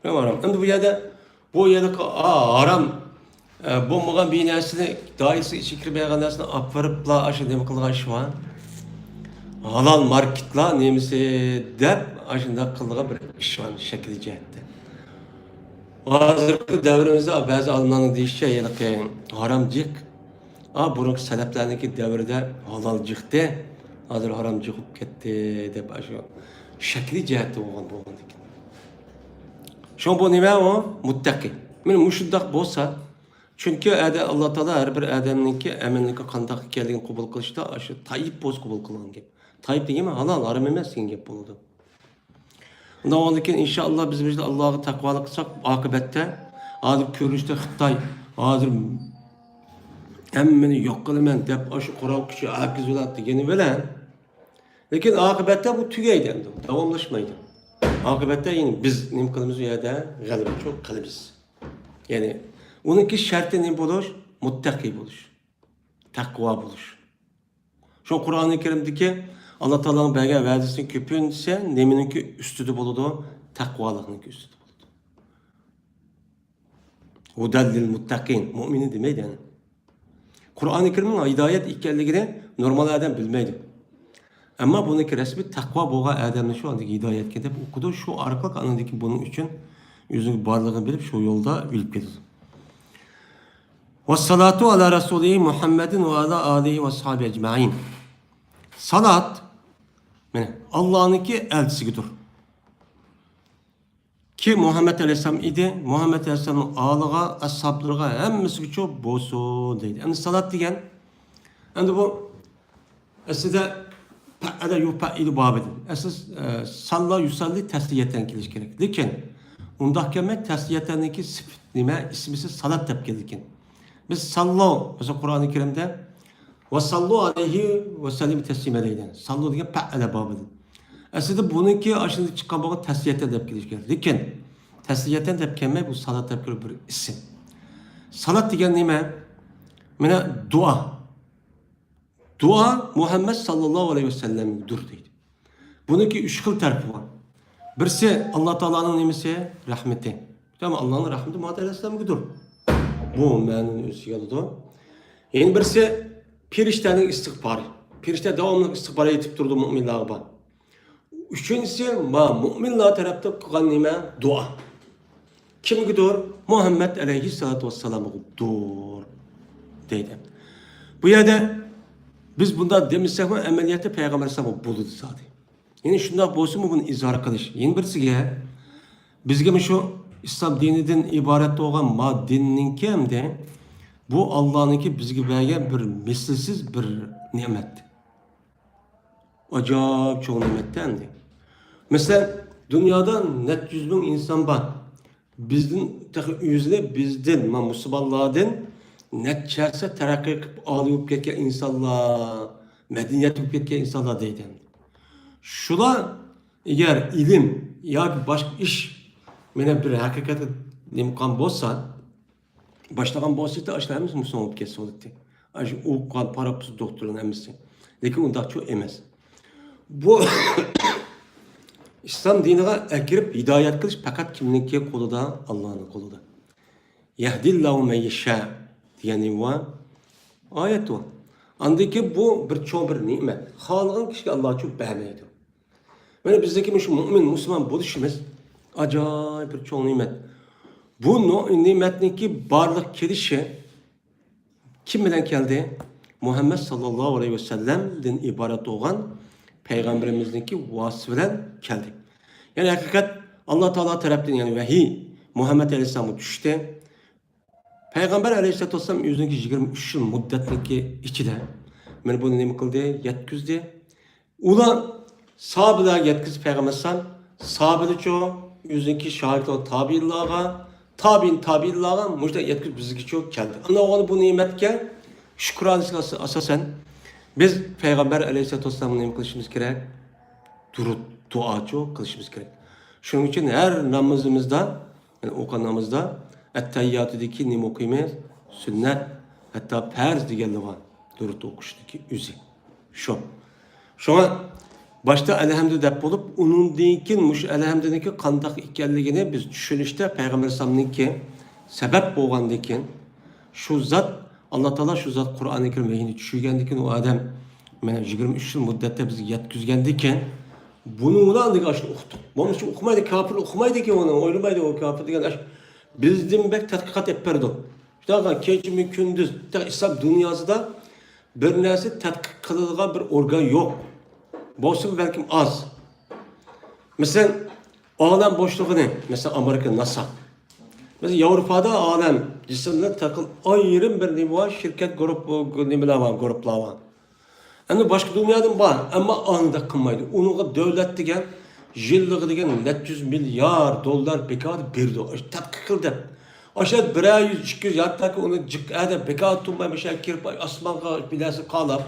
Ne haram? Hem de bu yerde haram bombagan bir nersini dairesi içi kirmeygen nersini apvarıp la aşı demek kılgan şu an. Halal marketla nemisi dep aşında kılgan bir iş var şekilde cihette. Hazırki devrimizde bazı alimlerin deyişçe yani haramcık burun seleplerindeki devirde halalcıktı. Hazır haramcık olup gitti dep aşı şekli cihette olgan. Şu bu nime o? Muttaki. Benim müşiddak bolsa çünkü Allah Teala her bir adamınki eminlikle kandak geldiğini kabul kılışta aşı tayyip boz kabul kılan gibi. Tayyip değil mi? Halal haram emez gibi buldu. Ondan oldukça inşallah bizim işte Allah'ı takvalı kılsak akıbette hazır körüşte Xitay hazır emmeni yok kılmen dep aşı Kur'an kişi akiz olattı yeni bilen. Lakin akıbette bu tügeydi. Devamlaşmaydı. Akıbette yine biz nim kılımız yerde galiba çok kalbiz. Yani onunki şartı ne bulur? Muttaki bulur. Takva bulur. Şu Kur'an-ı Kerim'deki Allah Teala'nın belge verdisinin köpüğünse nemininki üstüdü buludu, takvalığınınki üstüdü buludu. Hudallil muttakin, mümini demeydi yani. Kur'an-ı Kerim'in hidayet ilkelliğini normal adam bilmeydi. Ama bununki resmi takva boğa adamın şu andaki hidayet kedip okudu. Şu arkalık anındaki bunun için yüzünün varlığını bilip şu yolda ülüp gidiyor. Vessalatu ala Resulü Muhammedin ve ala alihi ve sahabi ecmaîn. Salat Allah'ınki elçisidir. ki Muhammed Aleyhisselam idi. Muhammed Aleyhisselam'ın ağlığa, ashablarına hemmisi çok bozu deydi. Yani salat diyen, yani bu aslında pa'ada yupa'ilu babedin. Esas salla yusalli tesliyetten kiliş gerek. Lekin undaq kelmek tesliyettenki sıfat nime ismisi salat deb keldikin. Biz sallu mesela Kur'an-ı Kerim'de ve sallu aleyhi ve sellim teslim edeyden. Sallu diye pa'ala babedin. Aslında bununki aşırı çıkan bağı tesliyetten deb kiliş gerek. Lekin tesliyetten deb kelmek bu salat deb kelmek bir isim. Salat diyen nime? Mene dua. Dua Muhammed sallallahu aleyhi ve sellem'dir deydi. Bununki üç xil tarafı var. Birisi Allah Teala'nın nemisi rahmeti. Tamam Allah'ın rahmeti Muhammed Aleyhisselam'dır. Bu ma'noni o'ziga oladi. Endi birisi periştenin istighfari. Perişte devamlı istighfar etip durdu müminlarga. Üçüncüsü müminlar tarafta kılgan nime dua. Kimgidir? Muhammed Aleyhisselatü Vesselam'dır deydi. Bu yerde biz bunda demişsek mi ameliyatı Peygamber Aleyhisselam buldu zaten. Yani şundan bolsun mu bunu izah kılış. Yeni birisiga bizge şu İslam dininden ibaret olan ma dinninki hem de bu Allah'ınki bizge bergen bir mislisiz bir nimet. Acayip çok nimetten de. Mesela dünyada net 100 bin insan var. Bizden yüzde bizden ma Müslümanlardan net çerse terakki kılıp ağlayıp ketken insanlar, medeniyet yapıp ketken insanlar deydi. Şular eğer ilim ya başka iş mene bir hakikati nimkan bolsa başlagan bolsa da aşılarımız Müslüman olup ketsin oldu. Aşı o kan para pul doktorun emisi. Lekin onda çok emez. Bu İslam dinine girip hidayet kılış fakat kimninki koluda Allah'ın koluda. Yahdillahu men yeşâ diyeni var. Ayet var. Andaki bu bir çok bir nimet. Halığın kişi Allah'a çok beğenmeydi. Yani bizdeki şu mümin, Müslüman buluşumuz acayip bir çok nimet. Bu nimetindeki varlık kelişi kim bilen geldi? Muhammed sallallahu aleyhi ve sellem'den ibaret olan Peygamberimizdeki vasıfeden geldi. Yani hakikat Allah Teala tarafından yani vahiy Muhammed Aleyhisselam'a düştü. Peygamber Aleyhisselatü Vesselam yüzündeki 23 yıl müddetindeki içinde ben bunu ne kıldı? Yetkizdi. Ula sahabeler yetkizdi Peygamber Aleyhisselam. Sahabeler çoğu yüzündeki şahitler tabi'illara, tabi'illara müjde yetkizdi bizdeki çoğu geldi. Ama onu bu nimetke şükran asasen biz Peygamber Aleyhisselatü Vesselam'ın ne kılışımız gerek? Dua çoğu kılışımız gerek. Şunun için her namazımızda, yani okan namazda etteyyatüdeki nime okuymayız? Sünnet, hatta perz diyenli var. Durut okuştaki üzi. Şu. Şuna başta elhamdülillah bulup, onun dinkin, muş elhamdülillah kandak ikenligini biz düşünüşte Peygamber Aleyhisselam'ınki sebep boğandikin, şu zat, Allah Teala şu zat Kur'an-ı Kerim vehini düşürgendikin o adam, 23 yıl müddette bizi yetkizgendikin, bunu ulandık aşkı okuduk. Bunun için okumaydı, kafir okumaydı ki onu, oylamaydı o kafir diyen aşkı. Bizden bek tadqiqat etperdi. İşte keçimi gündüz İslam dünyasında bir narsa tadqiq qiladigan bir organ yok. Bo'lsa belki az. Mesela olam boşluğunu, mesela Amerika NASA. Mesela Avrupa'da olam cisimler takıl ayrım bir nima şirket gruplar var. Endi başka dünyadan var ama anında qilmaydi. Unuğa devlet degan yıllığı degan 400 milyar dolar bekat berdi. Tadqiq qildi. Aşağı 100-200 hatta ki onu cıkkada bekat tutmay bir şey kirip asmanga bilası qalab.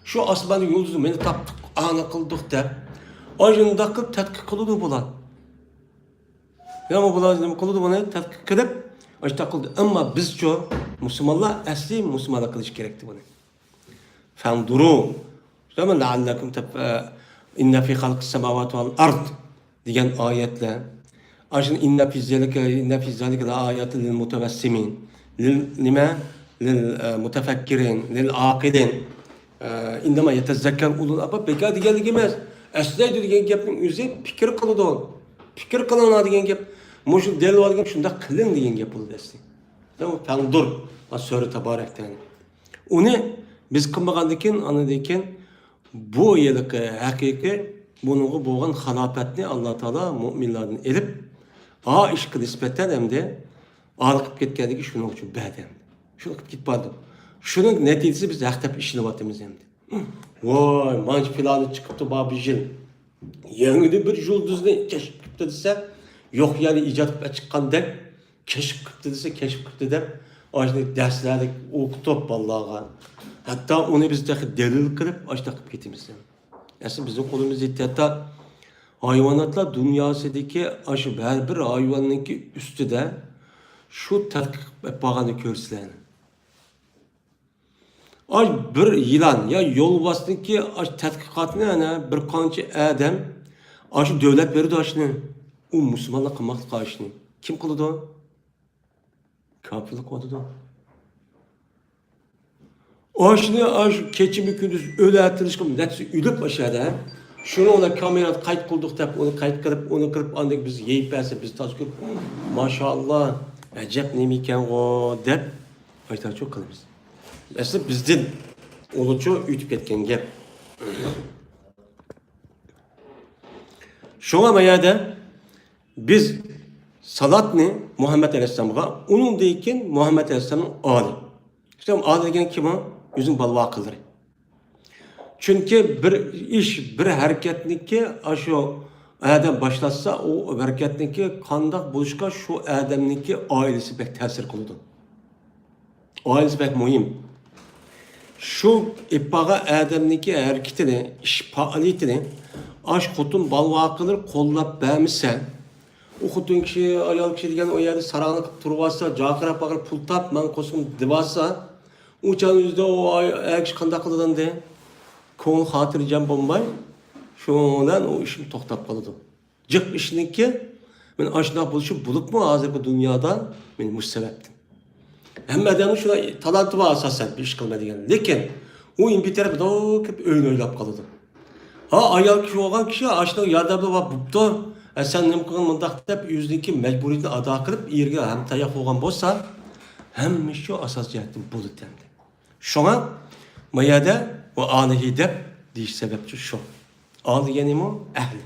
Şu asmanın yıldızı beni taptık, ana kıldık da. Ajında qilib tadqiq qildi bular. Ama bular nima qildi buni tadqiq qilib, ajda qildi. Ama bizcha Müslümanlar asli Müslümanlar qilish kerakdi buni. Fanduru. Tamam la'allakum inna fi xalqis semawati vel ard degan oyatlar. Aşın inna fi zalika la ayatin lil mutavassimin. Lima lil mutafekkirin, lil aqilin. İndama yetezekker ulul albab beka deganligi emas. Aslaydi degan gapning o'zi fikr qiladi. Fikr qilana degan gap. Mushu delil olgan shunda qiling degan gap bo'ldi asli. Tamam, fandur asori tabarakdan. Uni biz qilmagandan anadan bu yilki haqiqiy buningga bo'lgan xalofatni Alloh taolo mu'minlardan elib A işki nispeten hem de alıkıp ketkenligi şunun için bədəm. Şunu qıp gitmadım. Şunun neticesi biz əxtəp işini batımız hem de. Vay, manç filanı çıkıptı bana bir jil. Yeni bir yıldızını keşif kıptı dese, yok yani icat kıptı çıkan dek, keşif kıptı dese, keşif kıptı dek, açtık derslerde okutup vallahi. Hatta onu biz de delil kırıp açtık kıp getimiz. Aslında bizim kolumuz yetti. Hatta hayvanatlar dünyasındaki aşı her bir hayvanınki üstü de şu tadqiq bağını görsülerini. Ay bir yılan ya yol bastınki aş tadqiqatını ana bir qancha adam aşı devlet verdi aşını. O Müslümanlar qılmaqlık aşını. Kim qılıdı o? Kafirlik oldu da. Aşını aş keçimi gündüz öyle atırışkım netsi ülüp aşağıda. Şunu ona kamerada kayıt kıldık dep onu kayıt kırıp onu kırıp andık biz yiyip verse biz tas kırıp maşallah acep neymiken o dep ayta çok kılımız. Aslında bizden olucu ütüp ketken gep. Şuna mayada biz salat ne Muhammed Aleyhisselam'a onun deyken Muhammed Aleyhisselam'ın adı. İşte adı degen kim o? Yüzün balva kılır. Çünkü bir iş, bir hareketniki aşu adam başlatsa o hareketniki kandak buluşka şu adamniki ailesi pek tesir kıldı. Ailesi pek mühim. Şu ipaga adamniki hareketini, iş faaliyetini aş kutun balva kılır kollap beğenmişsen o kutun kişi, ayal kişi degen o yerde sarağını turvasa, cakıra bakır pul tap, man kosum divasa uçan yüzde o ayak kişi kandak kılıdan de konu hatırlayacağım bombay. Şundan o işim toktap kaldı. Cık işinki ben aşina buluşup bulup mu hazır bu dünyada benim muş sebeptim. Hem adamın şuna talantı var asasen bir iş kılmadı yani. Lekin o in bir tarafı da o hep öyle oylap kaldı. Ha ayal kişi olan kişi aşina yardımda var buptu. Sen ne kılın mındak hep yüzdeki mecburiyetini ada kırıp irge hem tayak olan bolsa hem şu asas cihetim bulut demdi. Şuna mayada o âlihi dep diş sebepçi şu. Ağlı yani mi? Ehli.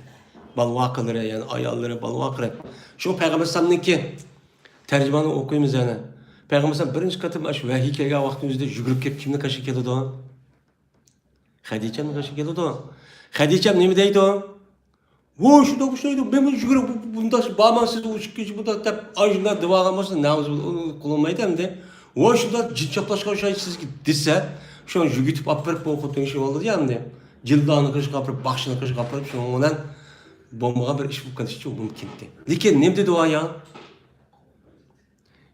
Balvakıları yani ayalları balvakıları. Şu Peygamber Sallam'ınki tercümanı okuyumuz yani. Peygamber Sallam birinci katım şu vahiy kelgen vaktimizde yugurip kep kimni kaşı keldi o? Hadice'nin kaşı keldi o. Hadice'm ne mi deydi o? Wo şu da bu şeydi. Ben bunu yugurip bunda bağmansız uçuk kişi bunda tep ajına dıvağlamasın. Namaz kullanmaydı hem de. Wo şu da cicaplaşkan şey siz disse şu an yugütüp apırıp okuttuğun şey oldu yani. Cildağını kış kapırıp, başını kış kapırıp şu ondan bombağa bir iş bu kadar çok mümkündü. Lakin ne dedi o ya?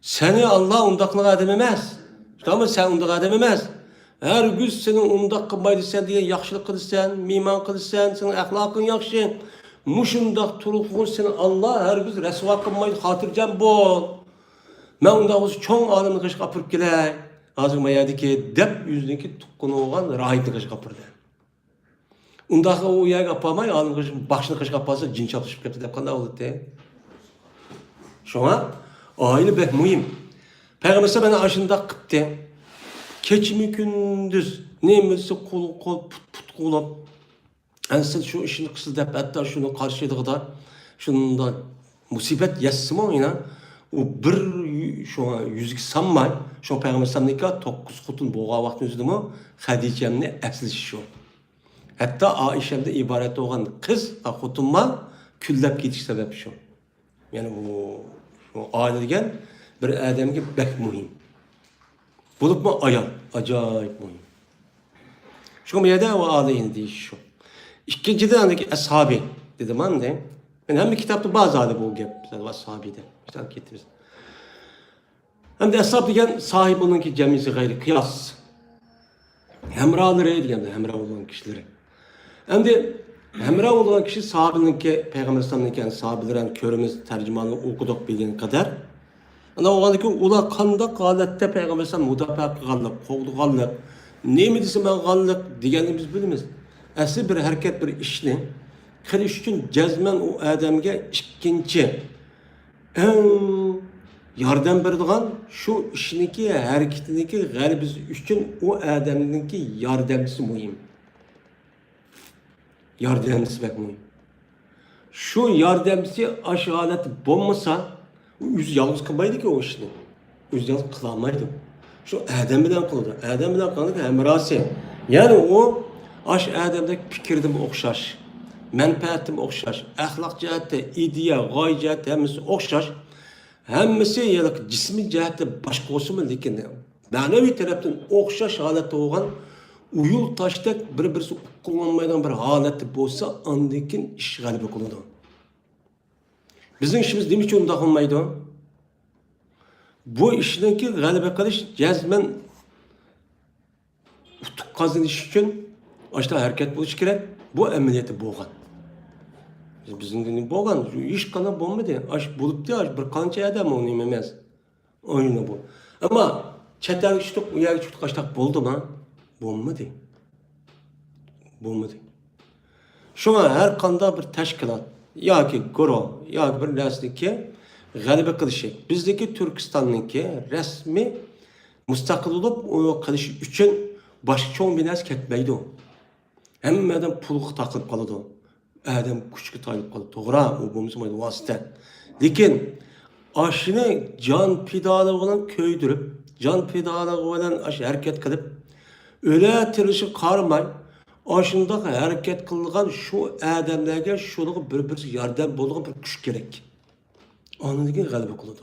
Seni Allah undaklık adam emez. Tamam sen undaklık adam emez. Her gün senin undak kılmaydı sen diye yaxşılık kılırsan, miman kılırsan, senin ahlakın yaxşı. Muşundak turuqun senin Allah her gün resva kılmaydı hatırcan bol. Ben undak olsa çoğun alımını kış kapırıp geley. Hazır mayadi ki dep yüzündeki tukkunu olan rahitli kış kapırdı. Undaki o yer kapamay, alın kışın başını kış kapasa cin çatışıp yaptı dep kanda oldu de. Şuna aile pek mühim. Peygamber bana aşında kıptı. Keçimi gündüz neyimizse kol put kulap. Ensin şu işini kısı dep hatta şunu karşıydı kadar şundan musibet yasımı oyna. O bir şu an yüzük sanmay. Şu Peygamber Sallam'ın 9 kutun boğa vakti yüzüdü mü? Hadice'mni əsli şu. Hatta Aişem'de ibaret olan kız akutunma küllep gidiş sebep şu. Yani bu aile degen bir adamga bek mühim. Bulup mu ayal acayip mühim. Şu meyede o aileyin deyiş şu. İkinciden de ashabi dedim anne. Ben hem bir kitapta bazı aile bu gep mesela ashabi de. Mesela getiririz. Hem de ashab degen sahip olan ki cemisi gayri kıyas. Hemraları degen hemra olan kişileri. Hem de hemra olan kişi sahabeninki Peygamber Sallam'ınki sahabelerin körümüz tercümanını okuduk bildiğin kadar. Ana oğlandaki ula kanda galette Peygamber Sallam mudafaa kıllık, kovdu kıllık. Ne mi desin ben kıllık diyenini biz bilmiyoruz. Asli bir hareket bir işini kılış için cezmen o adamga ikinci yardım berdiğan şu işiniki hareketindeki galibiz için o adamınki yardımcısı mühim. Yardımcısı pek mühim. Şu yardımcısı aşı aleti olmasa yüz yalnız kılmaydı ki o işini. Yüz yalnız kılamaydı. Şu Adem bilen kıldı. Adem bilen kıldı emrası. Yani o aş Adem'deki fikirdim okşaş. Menfaatim okşaş. Ahlak cihette, ideya, gay cihette hemmisi okşaş. Hemmisi yalık cismi cihette başka olsun mu lekin manevi taraftan okşaş halette olan uyul taştak bir-birisi kullanmaydan bir haleti bolsa andikin iş galibi kılıdı. Bizim işimiz demiş ki onda olmaydı. Bu işinki galibe kılış cezmen utuk kazanış için açta hareket buluş gerek. Bu emniyeti boğan. Bizim günün boğan. İş kana bulmadı. Aş bulup diye aş bir kança adam onu yemez. Oyunu bu. Ama çetel çıktık, uyağı çıktık açtak buldu mu? Bulmadı. Bulmadı. Şuna her kanda bir teşkilat, ya ki guru, ya ki bir nesniki galibe kılışı. Bizdeki Türkistan'ınki resmi müstakil olup onu kılışı için başka çoğun bir nes ketmeydi o. Hemmeden puluk takılıp kalıdı o. Adam küçük tayılıp kalıdı. Doğru, o bulmuşmaydı vasıta. Lakin aşını can pidalı olan köydürüp, can pidalı olan aşı hareket kılıp, öyle tirişi karmay, aşındaki hareket kılgan şu adamlarga şunu bir yardım bulduğun bir güç gerek. Anladın galiba kılıdı.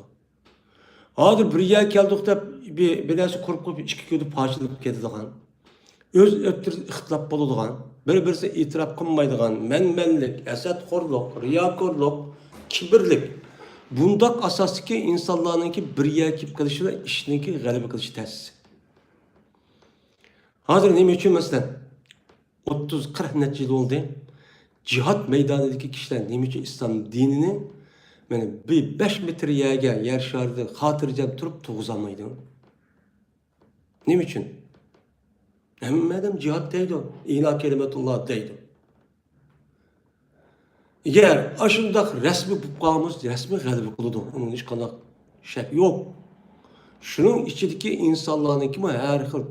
Hadi bir yer geldik de bir neresi kurup içki köydü parçalıp ketdiğin. Öz öptür ixtilap boladigan, bir-birisi itiraf qilmaydigan, menmenlik, hasadxo'rlik, riyokorlik, kibrlik. Bundak asosdagi insonlarningki bir yer kelib qilishida ishniki g'alaba qilishi ta'sis. Hozir nima uchun masalan 30-40 necha yil bo'ldi. Jihad maydonidagi kishilar nima uchun islom dinini mana bir 5 metr yerga yer sharida xotirjam turib tug'izolmaydi? Nima uchun? Madem cihat deydi, İlah kelimetullah deydi. Eğer aşındak resmi bukağımız, resmi galibi kılıdı. Onun hiç kanak şey yok. Şunun içindeki insanların kimi her xil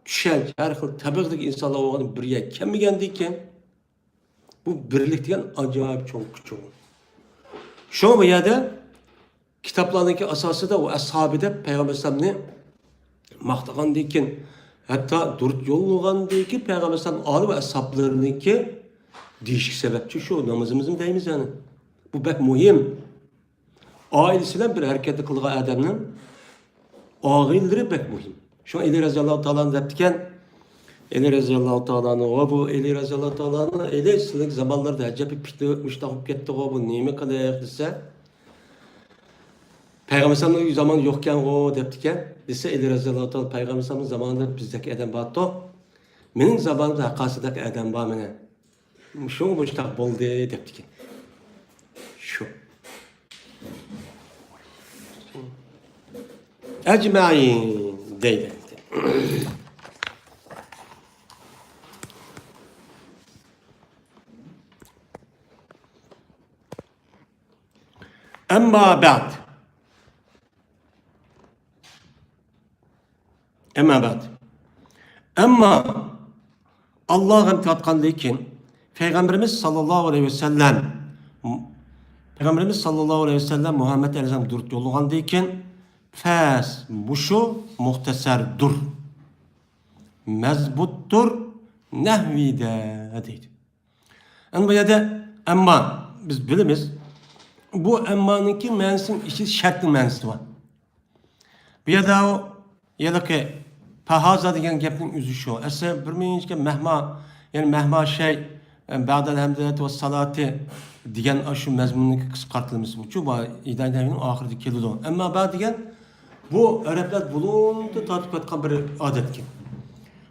düşenç, her xil tabiatdaki insanlar olan bir yer kemigendiyken bu birlik diyen acayip çok küçük. Şu bu yerde kitaplarındaki asası da o ashabı da Peygamber Sallallahu maqtagan deyken hatta durt yollagan deyken Peygamber Sallallahu alı ve ashablarınınki değişik sebepçi şu namazımızın deyimiz yani. Bu pek mühim. Ailesiyle bir hareketli kılgan adamın ağilleri pek mühim. Şu Eli Raziyallahu Teala'nın deptiken Eli Raziyallahu Teala'nın o bu Eli Raziyallahu Teala'nın Eli silik zamanlarda acaba pişti müştahip gitti o bu neyme kadar dese Peygamber Sallallahu zaman yokken o deptiken dese Eli Raziyallahu Teala Peygamber Sallallahu zamanında bizdeki adam battı. Benim zamanımda hakasıdaki adam var mı? Şu müştahip oldu deptiken. Şu. Ecmaîn deyildi. Amma ba'd. Amma ba'd. Amma Allah'ın tatkanlığı için Peygamberimiz sallallahu aleyhi ve sellem Muhammed Aleyhisselam durt yolluğandı için fes muşu muhteserdur. Mezbuttur nehvide deydi. Yani bu yerde amma biz bilimiz bu emmanınki mensin işi şartlı mensi var. Bir yerde o ya ki pahaza diyen gepin üzü şu. Ese bir meyinçke mehma yani mehma şey ba'del hamdülillah ve salati diyen aşı mezmununki kıskartılması bu. Çünkü İdayet Evi'nin ahirde kelidi o. Ama ba'd diyen bu Araplar bulundu tatbik etken bir adet ki.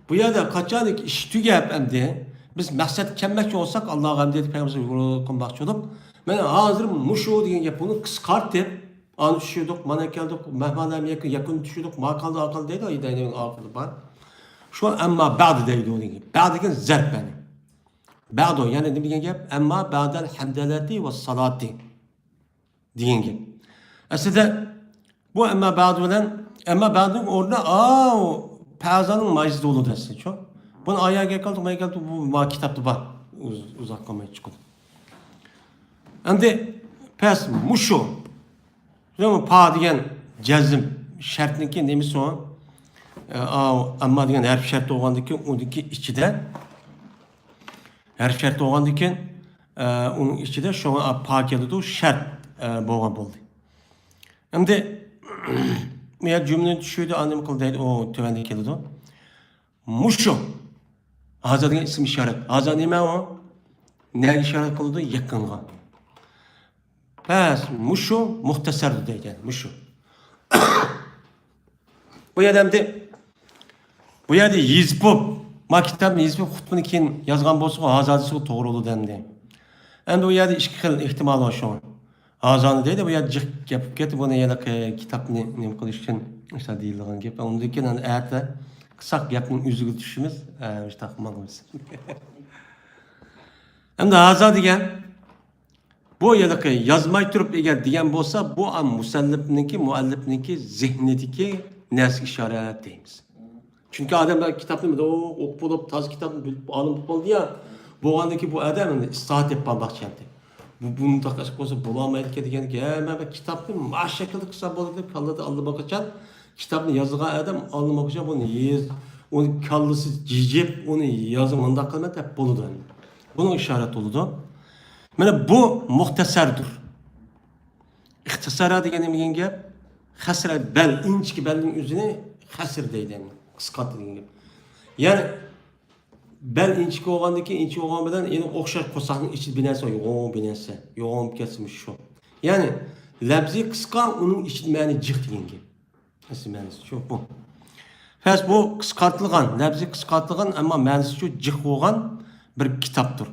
Bu yerde kaçanik iştü gep emdi. Biz maksat kemmek olsak Allah'a emdi Peygamberimiz konmakçı olup ben hazır muşu diyen gep bunu kıskartıp an düşüyorduk, mana geldik, mehmanem yakın düşüyorduk, makalda akal deydi o İdayet Evi'nin ahirde var. Şu an amma ba'd deydi o diyen. Ba'd diyen zerp beni. Ba'd o yani ne diyen gep? Amma ba'del hamdelati ve salati diyen gep. Aslında bu amma ba'd olan ama ba'dın orada peyazanın maciz dolu dersin çok. Bunu ayağa geldik, bu kitapta var. Uzak kalmaya çıkıyor. Endi pes muşu. Ama pa degan jazm shartniki nemisi o? Amma degan harf shart bo'lgandan keyin uniki ichida harf shart bo'lgandan keyin uning ichida shu pa keladi, shart bo'lgan bo'ldi. Endi men jumlani tushirdi, nima qildi deydi, o tuvanda keladi. Mushu. Hozir degan ism ishorat. Hozir nima o? Ne ishorat qiladi? Yaqinga. Bas, mushu muxtasar deydi, mushu. Bu yerda bu yerda yezib maktabni yezib xutbani keyin yozgan bo'lsa, hozirisi to'g'ri bo'ladi endi. Endi bu yerda ikki xil ehtimol bor shu. Hozirni deydi, bu yerda jiq gapib ketib, buni yana kitobni nima qilish uchun işte deyilgan gap. Undan keyin aytdi, qisaq gapning o'ziga tushimiz, işte qilmaymiz. Endi hozir degan bu yerda yozmay turib egar degan bo'lsa, bu musannifniki, muallifniki zihnidagi narsa ishorat deymiz. Çünkü adamlar kitapni o'qib bo'lib, toza kitobni bilib olib bo'ldi ya, bo'lgandaki bu adam istihat deb bakçandı. Bunu da kaçık olsa bulamaydı degan men kitobni mash shaklda qilsa bo'ladi deb kallada olib bakçan. Kitobni yozgan adam olib bakçan buni onu kallasi jijib, onu yozib unda qilmay deb bo'ladi. Bunun ishorat bo'ladi. Mana bu muxtasardir. İxtisara degan nima gap? Xasra bel, inchki belning o'zini xasr deydi. Qisqart degan gap. Ya'ni bel inchki bo'lgandan keyin inchki bo'lgan bilan yana o'xshash qo'saqning ichi binasi yo'q, binasi. Yo'q kesmiş shu. Ya'ni labzi qisqa, uning ichi ma'ni jiq degan gap. Asl ma'nosi shu bu. Fas bu qisqartilgan, labzi qisqartilgan, ammo ma'nosi shu jiq bo'lgan bir kitobdir.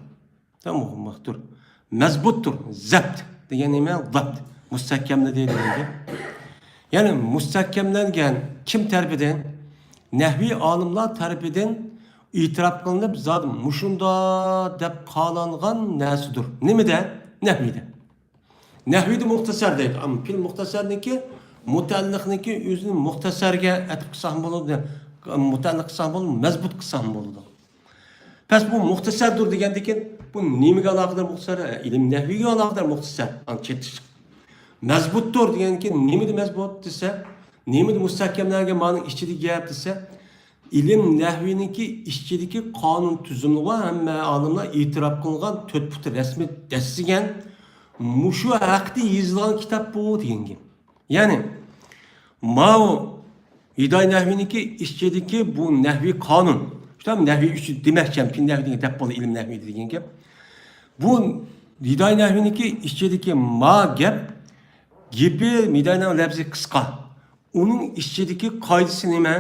Tamam mı? Mezbuttur, zabt degan nima? Zabt. Mustahkamli deydi. Yani mustahkamlangan kim tarafidan? Nahviy olimlar tarafidan e'tirof qilinib, zot mushunda deb qolangan narsadir. Nimada? Nahviyda. Nahviyda muxtasar deydi. Ammo fil muxtasarniki mutaalliqniki o'zini muxtasarga atib qilsam bo'ladi. Mutaalliq qilsam bo'ladi, mazbut qilsam bo'ladi. Pes bu muxtasardir degandan keyin bu nimaga aloqador muxtasar? Ilm nahviyga aloqador muxtasar. Chetish. Mazbutdir degandan keyin nimada mazbut desa, nimada mustahkamlarga ma'lum ichidagi gap desa, ilm nahviniki ichidagi qonun tuzumli va hamma olimlar e'tirof qilgan 4 put rasmiy dasigan mushu haqda yozilgan kitob bu degan gap. Ya'ni ma'u hidoy nahviniki ichidagi bu nahviy qonun. Tamam, nahviy uchun demakçam, fin nahviy deb bo'ladi, ilm nahviy degan gap. Bu hidoy nahviniki ichidagi ma gap gibi midaydan labzi qisqa. Uning ichidagi qoidasi nima?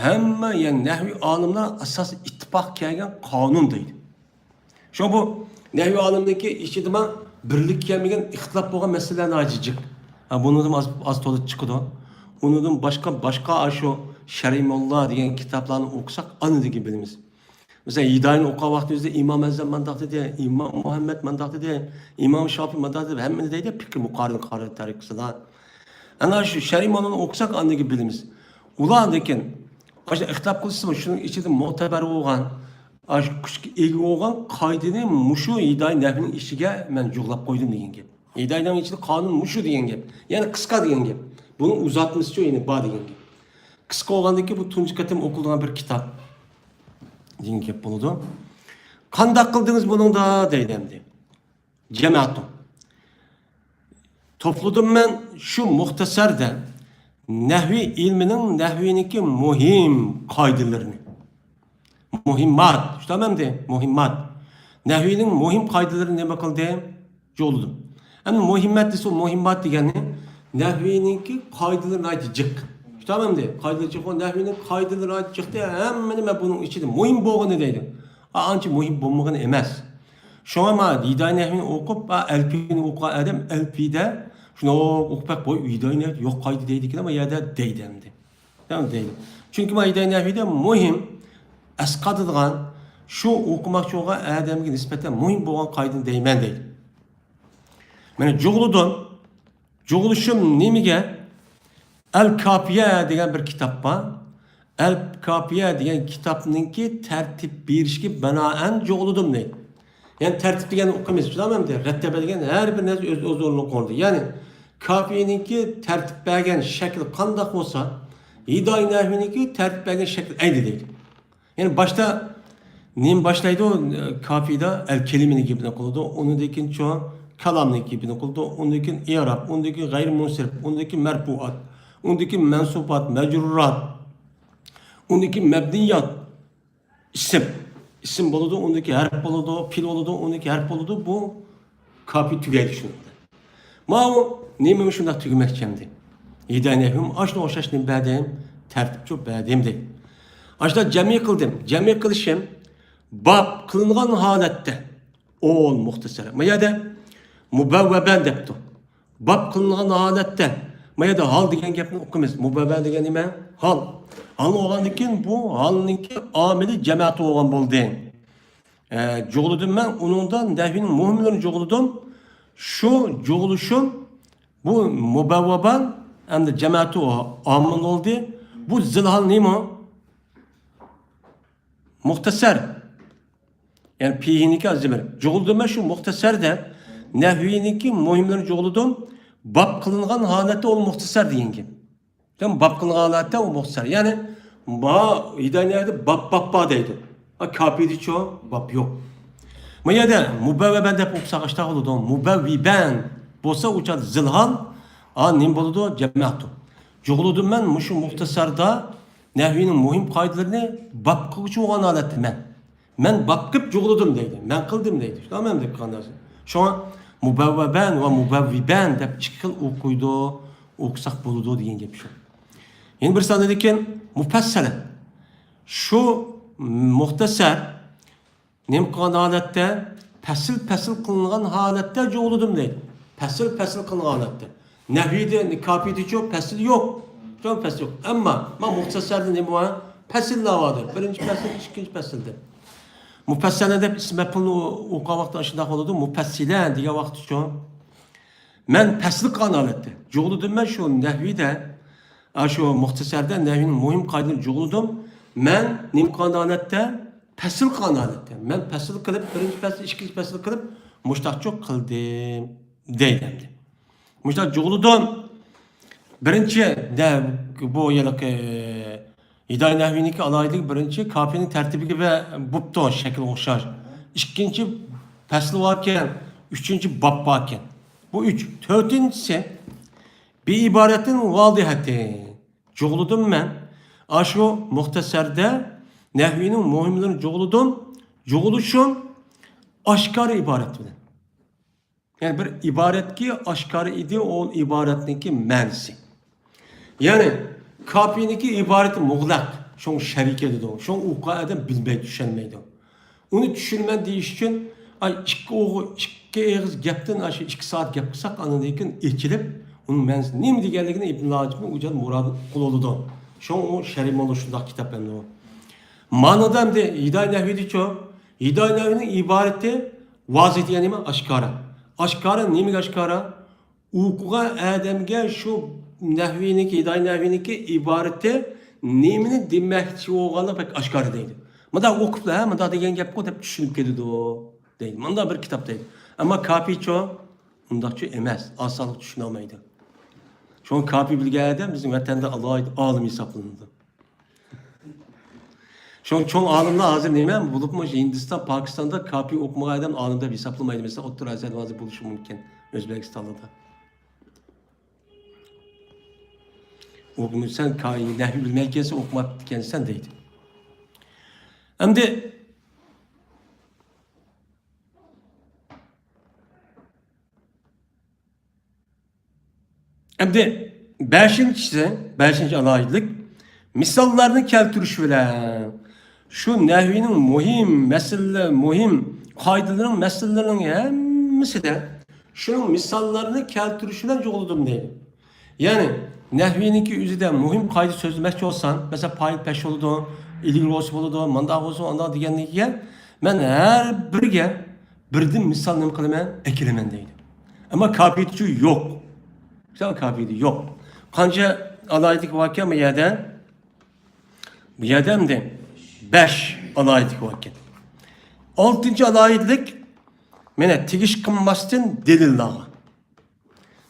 Hamma yani nahviy olimlar asos ittifoq kelgan qonun deydi. Shu bu nahviy olimniki ichida birlik kelmagan ixtilof bo'lgan masalalarni ajijiq. Bundan az to'lib chiqadi. Undan boshqa shu Şerimullah degan kitaplarni o'qisak anidagi bilamiz. Mesela Hidoyani o'qigan vaqtimizda İmam Azam mandaq dedi, İmam Muhammed mandaq dedi, İmam Şafi'i mandaq dedi, hammani deydi fikr muqarrir tariqasida. Ana shu Şerimullahni o'qisak anidagi bilamiz. Ular lekin aşa ixtilof qilsa shuning ichida mu'tabar bo'lgan, ash kuchga ega bo'lgan qoidani mushu Hidoy nahvining ishiga men jo'g'lab qo'ydim degan gap. Hidoyning ichida qonun mushu degan gap. Ya'ni qisqa degan gap. Buni uzatmasicha ya'ni bor degan gap. Kıska olandaki bu tuncu katim okulduğun bir kitap. Deyin ki bunu da. Kandak kıldınız bunun da deydemdi. Cemaatım. Topludum ben şu muhtasarda nahvi ilminin nahviniki muhim kaydılarını. Muhimmat. İşte tamam de muhimmat. Nahvinin muhim kaydılarını ne bakıl deyim? Yoludum. Ama muhimmat dese o muhimmat degeni nahviniki kaydılarını acıcık. Tamam de, kaydıcı o nahvinin kaydıları çıktı. Hemen bunun içinde muhim bo'lgani deydi. Ancha muhim bo'lmagan emas. Şuna ma Hidoy nahvini o'qib, alpini o'qigan adam alpida shuni o'qib qo'y, Hidoy nahvi yo'q qaydi deydi ama yerda deydi endi. Tamam deydi. Chunki ma Hidoy nahvida muhim asqatadigan shu o'qimoqchi bo'lgan odamga nisbatan muhim bo'lgan qoidani deyman deydi. Mana jo'g'lishim nimaga? El-Kafiye degan bir kitap var. El-Kafiye degan kitapninki tertip berishga binoan jo'g'lidim deydi. Yani tertip degeni okuymiz. Tamam de. Rettebe degeni her bir narsa öz o'rnuna qo'ydi. Yani kafiyeninki tertip bergen şekli qandaq olsa, hidoy nahvininki tertip bergen şekli aynı değil. Yani başta neyim başlaydı o kafiyede el kelimini gibine kıldı. Onundakin çoğu kalamlık gibine kıldı. Onundakin i'rab, onundaki gayrimunsirif, onundaki merfuat, onundaki mensubat, mecrurat, ondaki mebniyat, isim. İsim boludu, ondaki harf boludu, pil boludu, ondaki harf boludu. Bu kafi tügeydi şunda. Ma o neyimi şunda tügümek çemdi. Yidanehum aşna oşaşnın bədəyim, tərtibçi bədəyimdir. Aşda cəmi qıldım. Cəmi qılışım bab kılınğan halette ol muhtasar. Maya da mubavvaban deptu. Bab kılınğan halette maya da hal degen gapni oqimiz. Mubavva degen nima? Hal. Hal olgandan bu halninki amili cemaati olgan boldu. Joğludum ben onundan nahvinin muhimlerini joğludum. Şu joğluşum bu mubavvaban hem de cemaati o amil oldu. Bu zilhal neymi? Muhtasar. Yani pihiniki azimir. Joğludum ben şu muhtasar da nahviniki muhimlerini joğludum. Bab kılıngan halette ol muhtasar deyin ki. Tamam, bab kılıngan halette o muhtasar. Yani ma hidayede bab deydi. Kapiydi çoğu bab yok. Maya da mubavvaban dep okusaqaşta oldu. Mubavviban bolsa uçad zilhal nim boludu cemaatu. Joğludum ben muşu muhtasarda nahvinin muhim kayıtlarını bab kılıcı olan alettim ben. Ben bab kıp joğludum deydi. Ben kıldım deydi. Tamam mı kandarsın? Şu an mubavvaban ve mubavviban dep çıkıl okuydu, okusak boludu diyen gibi şu. Yani bir saniye dedikken mufassale. Şu muhtasar nem kılgan halette pesil kılınan halette joğludum deydi. Pesil kılınan halette. Nehvide, kapiydi çok pesil yok. Çok pesil yok. Ama muhtasarda ne var? Pesiller vardır. Birinci pesil, ikinci pesildir. Mufassale isme pulunu o vakti aşında oldu. Mufassilen diye vakti çok. Men pesil kılınan halette. Joğludum ben şu nehvide, şu muhtasarda nehvinin muhim kaydını joğludum. Men nem kılgan halette pesil kılınan halette. Men pesil kılıp, birinci pesil, ikinci pesil kılıp muştak çok kıldım deylemdi. Muştak joğludum. Birinci de bu yıllık hiday nahviniki alaydık birinci kafiyenin tertibi gibi bupton şekil okşar. İkinci pesli varken, üçüncü bab varken. Bu üç. Dördüncüsü bir ibaretin valdihati. Joğludum ben. Aşu muhtasarda nahvinin muhimlerini joğludum. Joğluşum aşkarı ibaret bilen. Yani bir ibaret ki aşkarı idi o ibaretindeki mensi. Yani kafiyeniki ibareti muğlak. Şun şerike dedi o. Şun ukaeden bilmeyi düşünmeydi. Onu düşünmen deyiş için iki ağız gapten aşı 2 saat yapsak anındayken irkilip onun mensi neymi digerliğine İbn-i Lacib'in ucal muradı kul oldu. Şun o şerim olur şundak kitap bende o. Manada de hiday nehvidi çok. Hiday nehvinin ibareti vaziyeti yani aşkara. Aşkara neymi aşkara? Ukuğa ademge şu nehviniki, hiday nehviniki ibareti nemini demekçi olğanı pek aşkara değil. Mada okup da, mada degen gap ko dep düşünüp geldi o değil. Manda bir kitap değil. Ama kapi çok undakçı emez. Asalık düşünemeydi. Şu an kapi bilgilerde bizim vatanda Allah'a alım hesaplanırdı. Şu an çok alımla hazır neymen bulup Hindistan, Pakistan'da kapi okumaya adam alımda hesaplamaydı. Mesela Ottur Azerbaycan'da buluşu mümkün. Özbekistan'da da. Okumuşsan nehvi bilmek gelse okumak kendisinden değildi. Hem de beşinci alaylık misallarını keltiriş bilen şu nehvinin muhim kaydıların meselelerinin hepsi de şunun misallarını keltirişinden joğludum değil. Yani nehvininki üzerinde muhim kaydı sözlemek olsan mesela payıl peş oldu, ilgili oldu, mandak olsun, ondan diyenliğe ben her birden misal nem kılımen ekilemen değil. Ama kapiyetçi yok. Güzel kapiyeti yok. Kanca alaydık vakya mı yerden? Bu yerden de 5 alaydık vakya. 6. alaydık Mene tigiş kılmasın delillaha.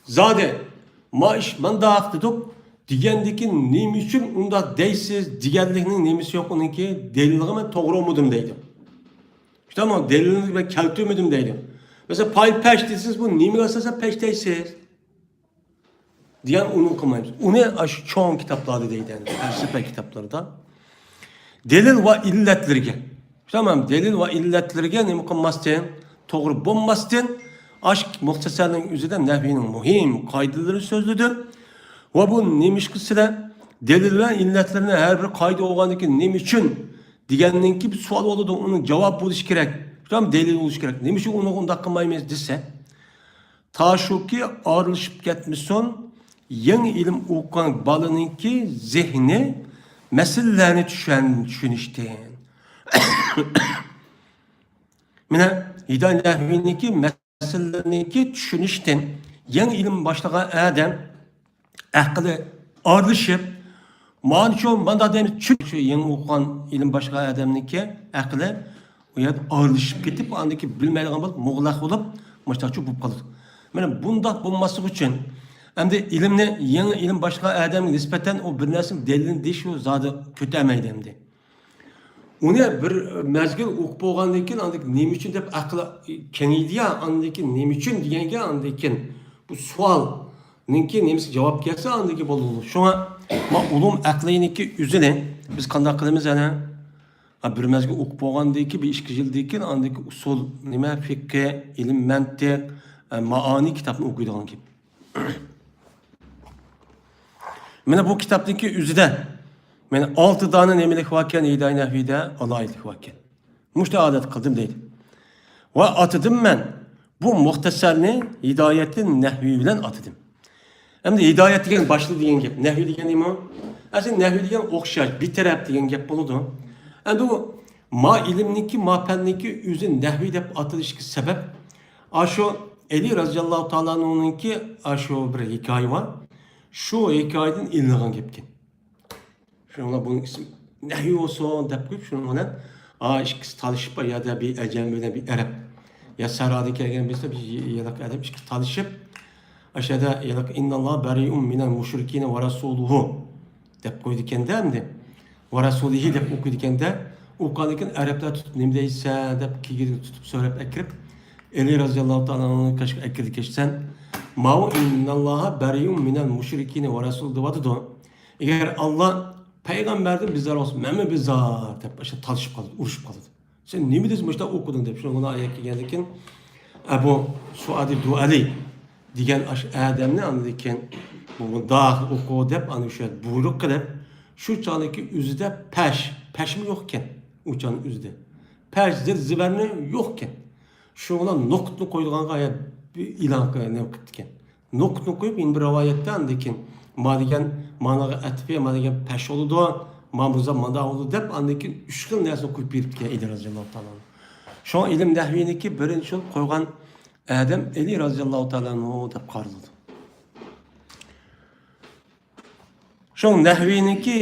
Zade ma iş manda aktıdık digendeki neyim için onda deysiz digenlikinin neymiş yok onun ki delilliğime doğru umudum deydim. İşte ama delilliğini ben keltürmüdüm deydim. Mesela pay peş değilsiniz bu neyimi asasa peş değilsiz. Diyen onu kılmayız. Onu aşı çoğun kitaplarda deydi yani. Felsefe kitaplarda. Delil ve illetlerge. Tamam delil ve illetlerge neyimi kılmasın. Doğru bulmasın. Aşk muhtasarının üzerinde nehvinin muhim kaydıları sözlüdür. Ve bu neymiş kısıda delil ve illetlerine her bir kaydı olganlıkın neymiş için diyenninki bir sual oldu da onun cevap buluş gerek. Tamam delil buluş gerek. Neymiş için onu 10 dakika maymayız dese. Ta şu ki ayrılışıp gitmiş son yeni ilim okuyan balınınki zihni meselelerini düşünüşten. Mine hidayet nehvininki meselelerini düşünüşten yeni ilim başlayan adam akıllı ayrılışıp maniço manda demiş çünkü yeni okuyan ilim başka adamınki akıllı o yer ayrılışıp gidip andaki bilmediğin bulup muğlak olup müştaçı bulup kalır. Yani bunda bulması için hem de ilimle yeni ilim başka adamın nispeten o bir nesil delilini değişiyor zaten kötü emeydi hem de. Onu bir mezgil okup olgandan keyin andaki neme için deb aklı kengiydi ya andaki neme için degenge andaki bu sual ninki nemesi cevap gelse andaki bolulu. Şuna ma ulum akliniki üzüne biz qanday qilamiz ana? Bir mezgil okup olgandan keyin bir işkijildan keyin andaki usul nima fikr, ilim mantiq, maani kitapni o'qiydigan gibi. Mana bu kitapdaki üzüde men 6 tane nemilik vakken hidayet nehvide alaylık vakken. Muşta adet kıldım deydi. Ve atıdım ben bu muhtasarını hidayetin nehvi bilen atıdım. Hem de hidayet degen başlı degen gep. Nehvi degen neymi o? Aslında nehvi degen okşaş, bir taraf degen gep buludu. Hem de bu ma ilimniki, ma penniki üzün nehvi dep atılışki sebep. Aşo Ali radıyallahu ta'ala onunki aşo bir hikaye var. Şu hikayenin illiğen gepken. Şuna bunun ismi nehi olsun dep koyup şunun ona işkisi talışıp ya da bir ecem böyle bir Arap ya saradaki gelgen mesela bir yalak adam işkisi talışıp aşağıda yalak innallah bari'un minel müşrikine ve rasuluhu dep koydu kendi hem de ve rasulihi dep okuydu kendi o kanıkın Araplar tutup nemdeyse dep ki tutup söylep ekrip Ali radıyallahu ta'ala'nın kaşık ekirdi keşsen ma'u innallaha bari'un minel müşrikine ve rasuluhu vadıdo eğer Allah Peygamberden bizler olsun, memme bizler dep işte talışıp kaldı, uruşup kaldı. Sen ne mi diyorsun işte okudun dep. Şuna ona ayak geldikken Ebu Suadi Duali diyen adamını anladıkken bu dağ oku dep anlaşıyor. Buyruk kılıp şu çağdaki üzüde peş mi yokken uçanın üzüde. Peş ziberini yokken. Şu ona noktunu koyduğun gayet bir ilan ne okutken. Noktunu koyup in bir rivayette anladıkken madigen managa atfiye madigen peş oldu mamuza manda oldu dep andaki üç xil narsa koyup berip kelgan Ali radıyallahu ta'ala. Şu an ilim nehviniki birinchi koygan adam Ali radıyallahu ta'ala dep qarıldı. Şu nehviniki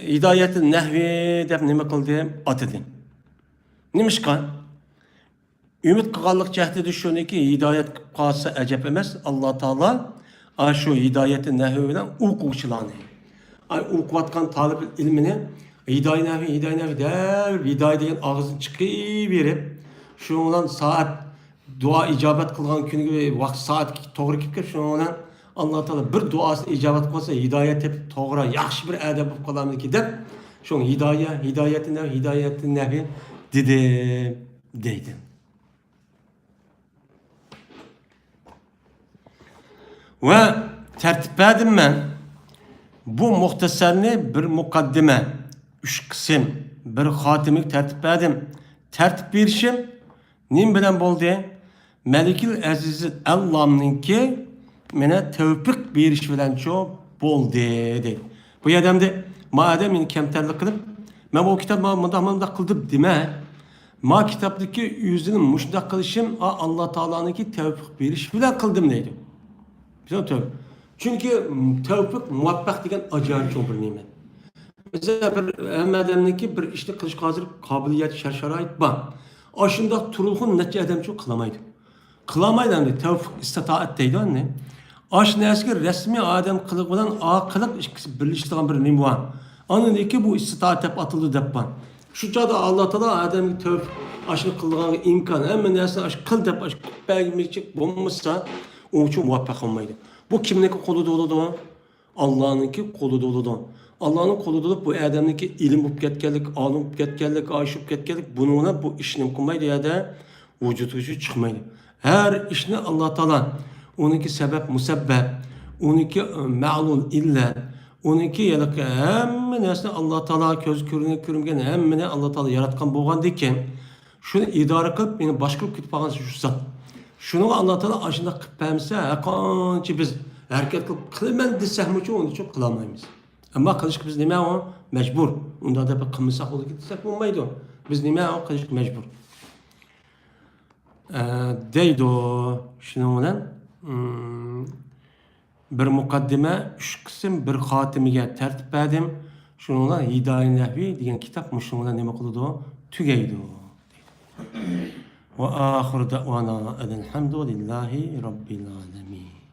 hidayetin nehvi dep nima qildi atidi. Nimishqa ümit qilganlik jahdida shuniki hidayet qolsa ajab emas. Allah Taala şu hidayetin nehvi bilen o'quvchilarni o'qiyotgan talib ilmini hidayet nehvi der hidayet degan og'zini chiqib berib shu bilan soat duo ijobat qilgan kuniga vaqt soat to'g'ri kelib ketib shu bilan Alloh taolo bir duosini ijobat qilsa hidoyat deb to'g'ri yaxshi bir adab bo'lib qolamiki deb shu hidoyatin nehvi dedi deydi. Ve tertip verdim ben. Bu muhtasarını bir mukaddime, 3 kısım, bir hatimlik tertip verdim. Tertip verişim, nim bilen boldu? Melikil Aziz Allah'ınki mene tevfik veriş bilen çok boldu dedi. Bu adam da madem yine kemterlik kılıp, ben bu kitabı mıda kıldım deme. Ma kitaptaki yüzünün muşdak kılışım Allah Teala'nınki tevfik veriş bilen kıldım neydi? Çünkü tevfik muvaffak degen acayip çok bir nimet. Mesela bir adamniki bir işte kılış hazır kabiliyet şer şerait var. Aşında turulğun nece adam çok kılamaydı. Kılamayla tevfik istitaat deydi anne. Aş nesgi resmi Adem kılık bilen A kılık ikisi birleştiren bir nim var. Anın iki bu istitaat hep atıldı deppan. Şu çağda Allah Teala Adem'in tevfik aşını kılgana imkan. Hemen nesli aş kıl dep aş belgemeyecek bulmuşsa onun için muvaffak olmaydı. Bu kimdeki kolu doludu? Allah'ınki kolu doludu. Allah'ın kolu dolup bu Adem'deki ilim bulup ketkenlik, alim bulup ketkenlik, aşıp ketkenlik bununla bu işini kılmaydı ya da vücudu çıkmaydı. Her işini Allah Teala onunki sebep musebbep, onunki ma'lul illa, onunki yalık hemme nesne Allah Teala göz körüne körümgen hemmene Allah Teala yaratkan boğan diken şunu idare kılıp beni başka kütüp bağın şu zat. Şunu Allah Teala aşında kıpemse kançı biz hareket kılıp kılmen desehmuçu onu çok kılamayız. Ama kılışık biz nime o mecbur. Onda da bir kımısak olup gitsek olmaydı. Biz nime o kılışık mecbur. Deydo şunu bilen bir mukaddime, üç kısım bir hatimiga tertip berdim. Şunu bilen Hidaye-i Nehvi degan kitap şunu bilen nima qildi? Tugaydi. Ve ahir da'vana elhamdülillahi rabbil alamin.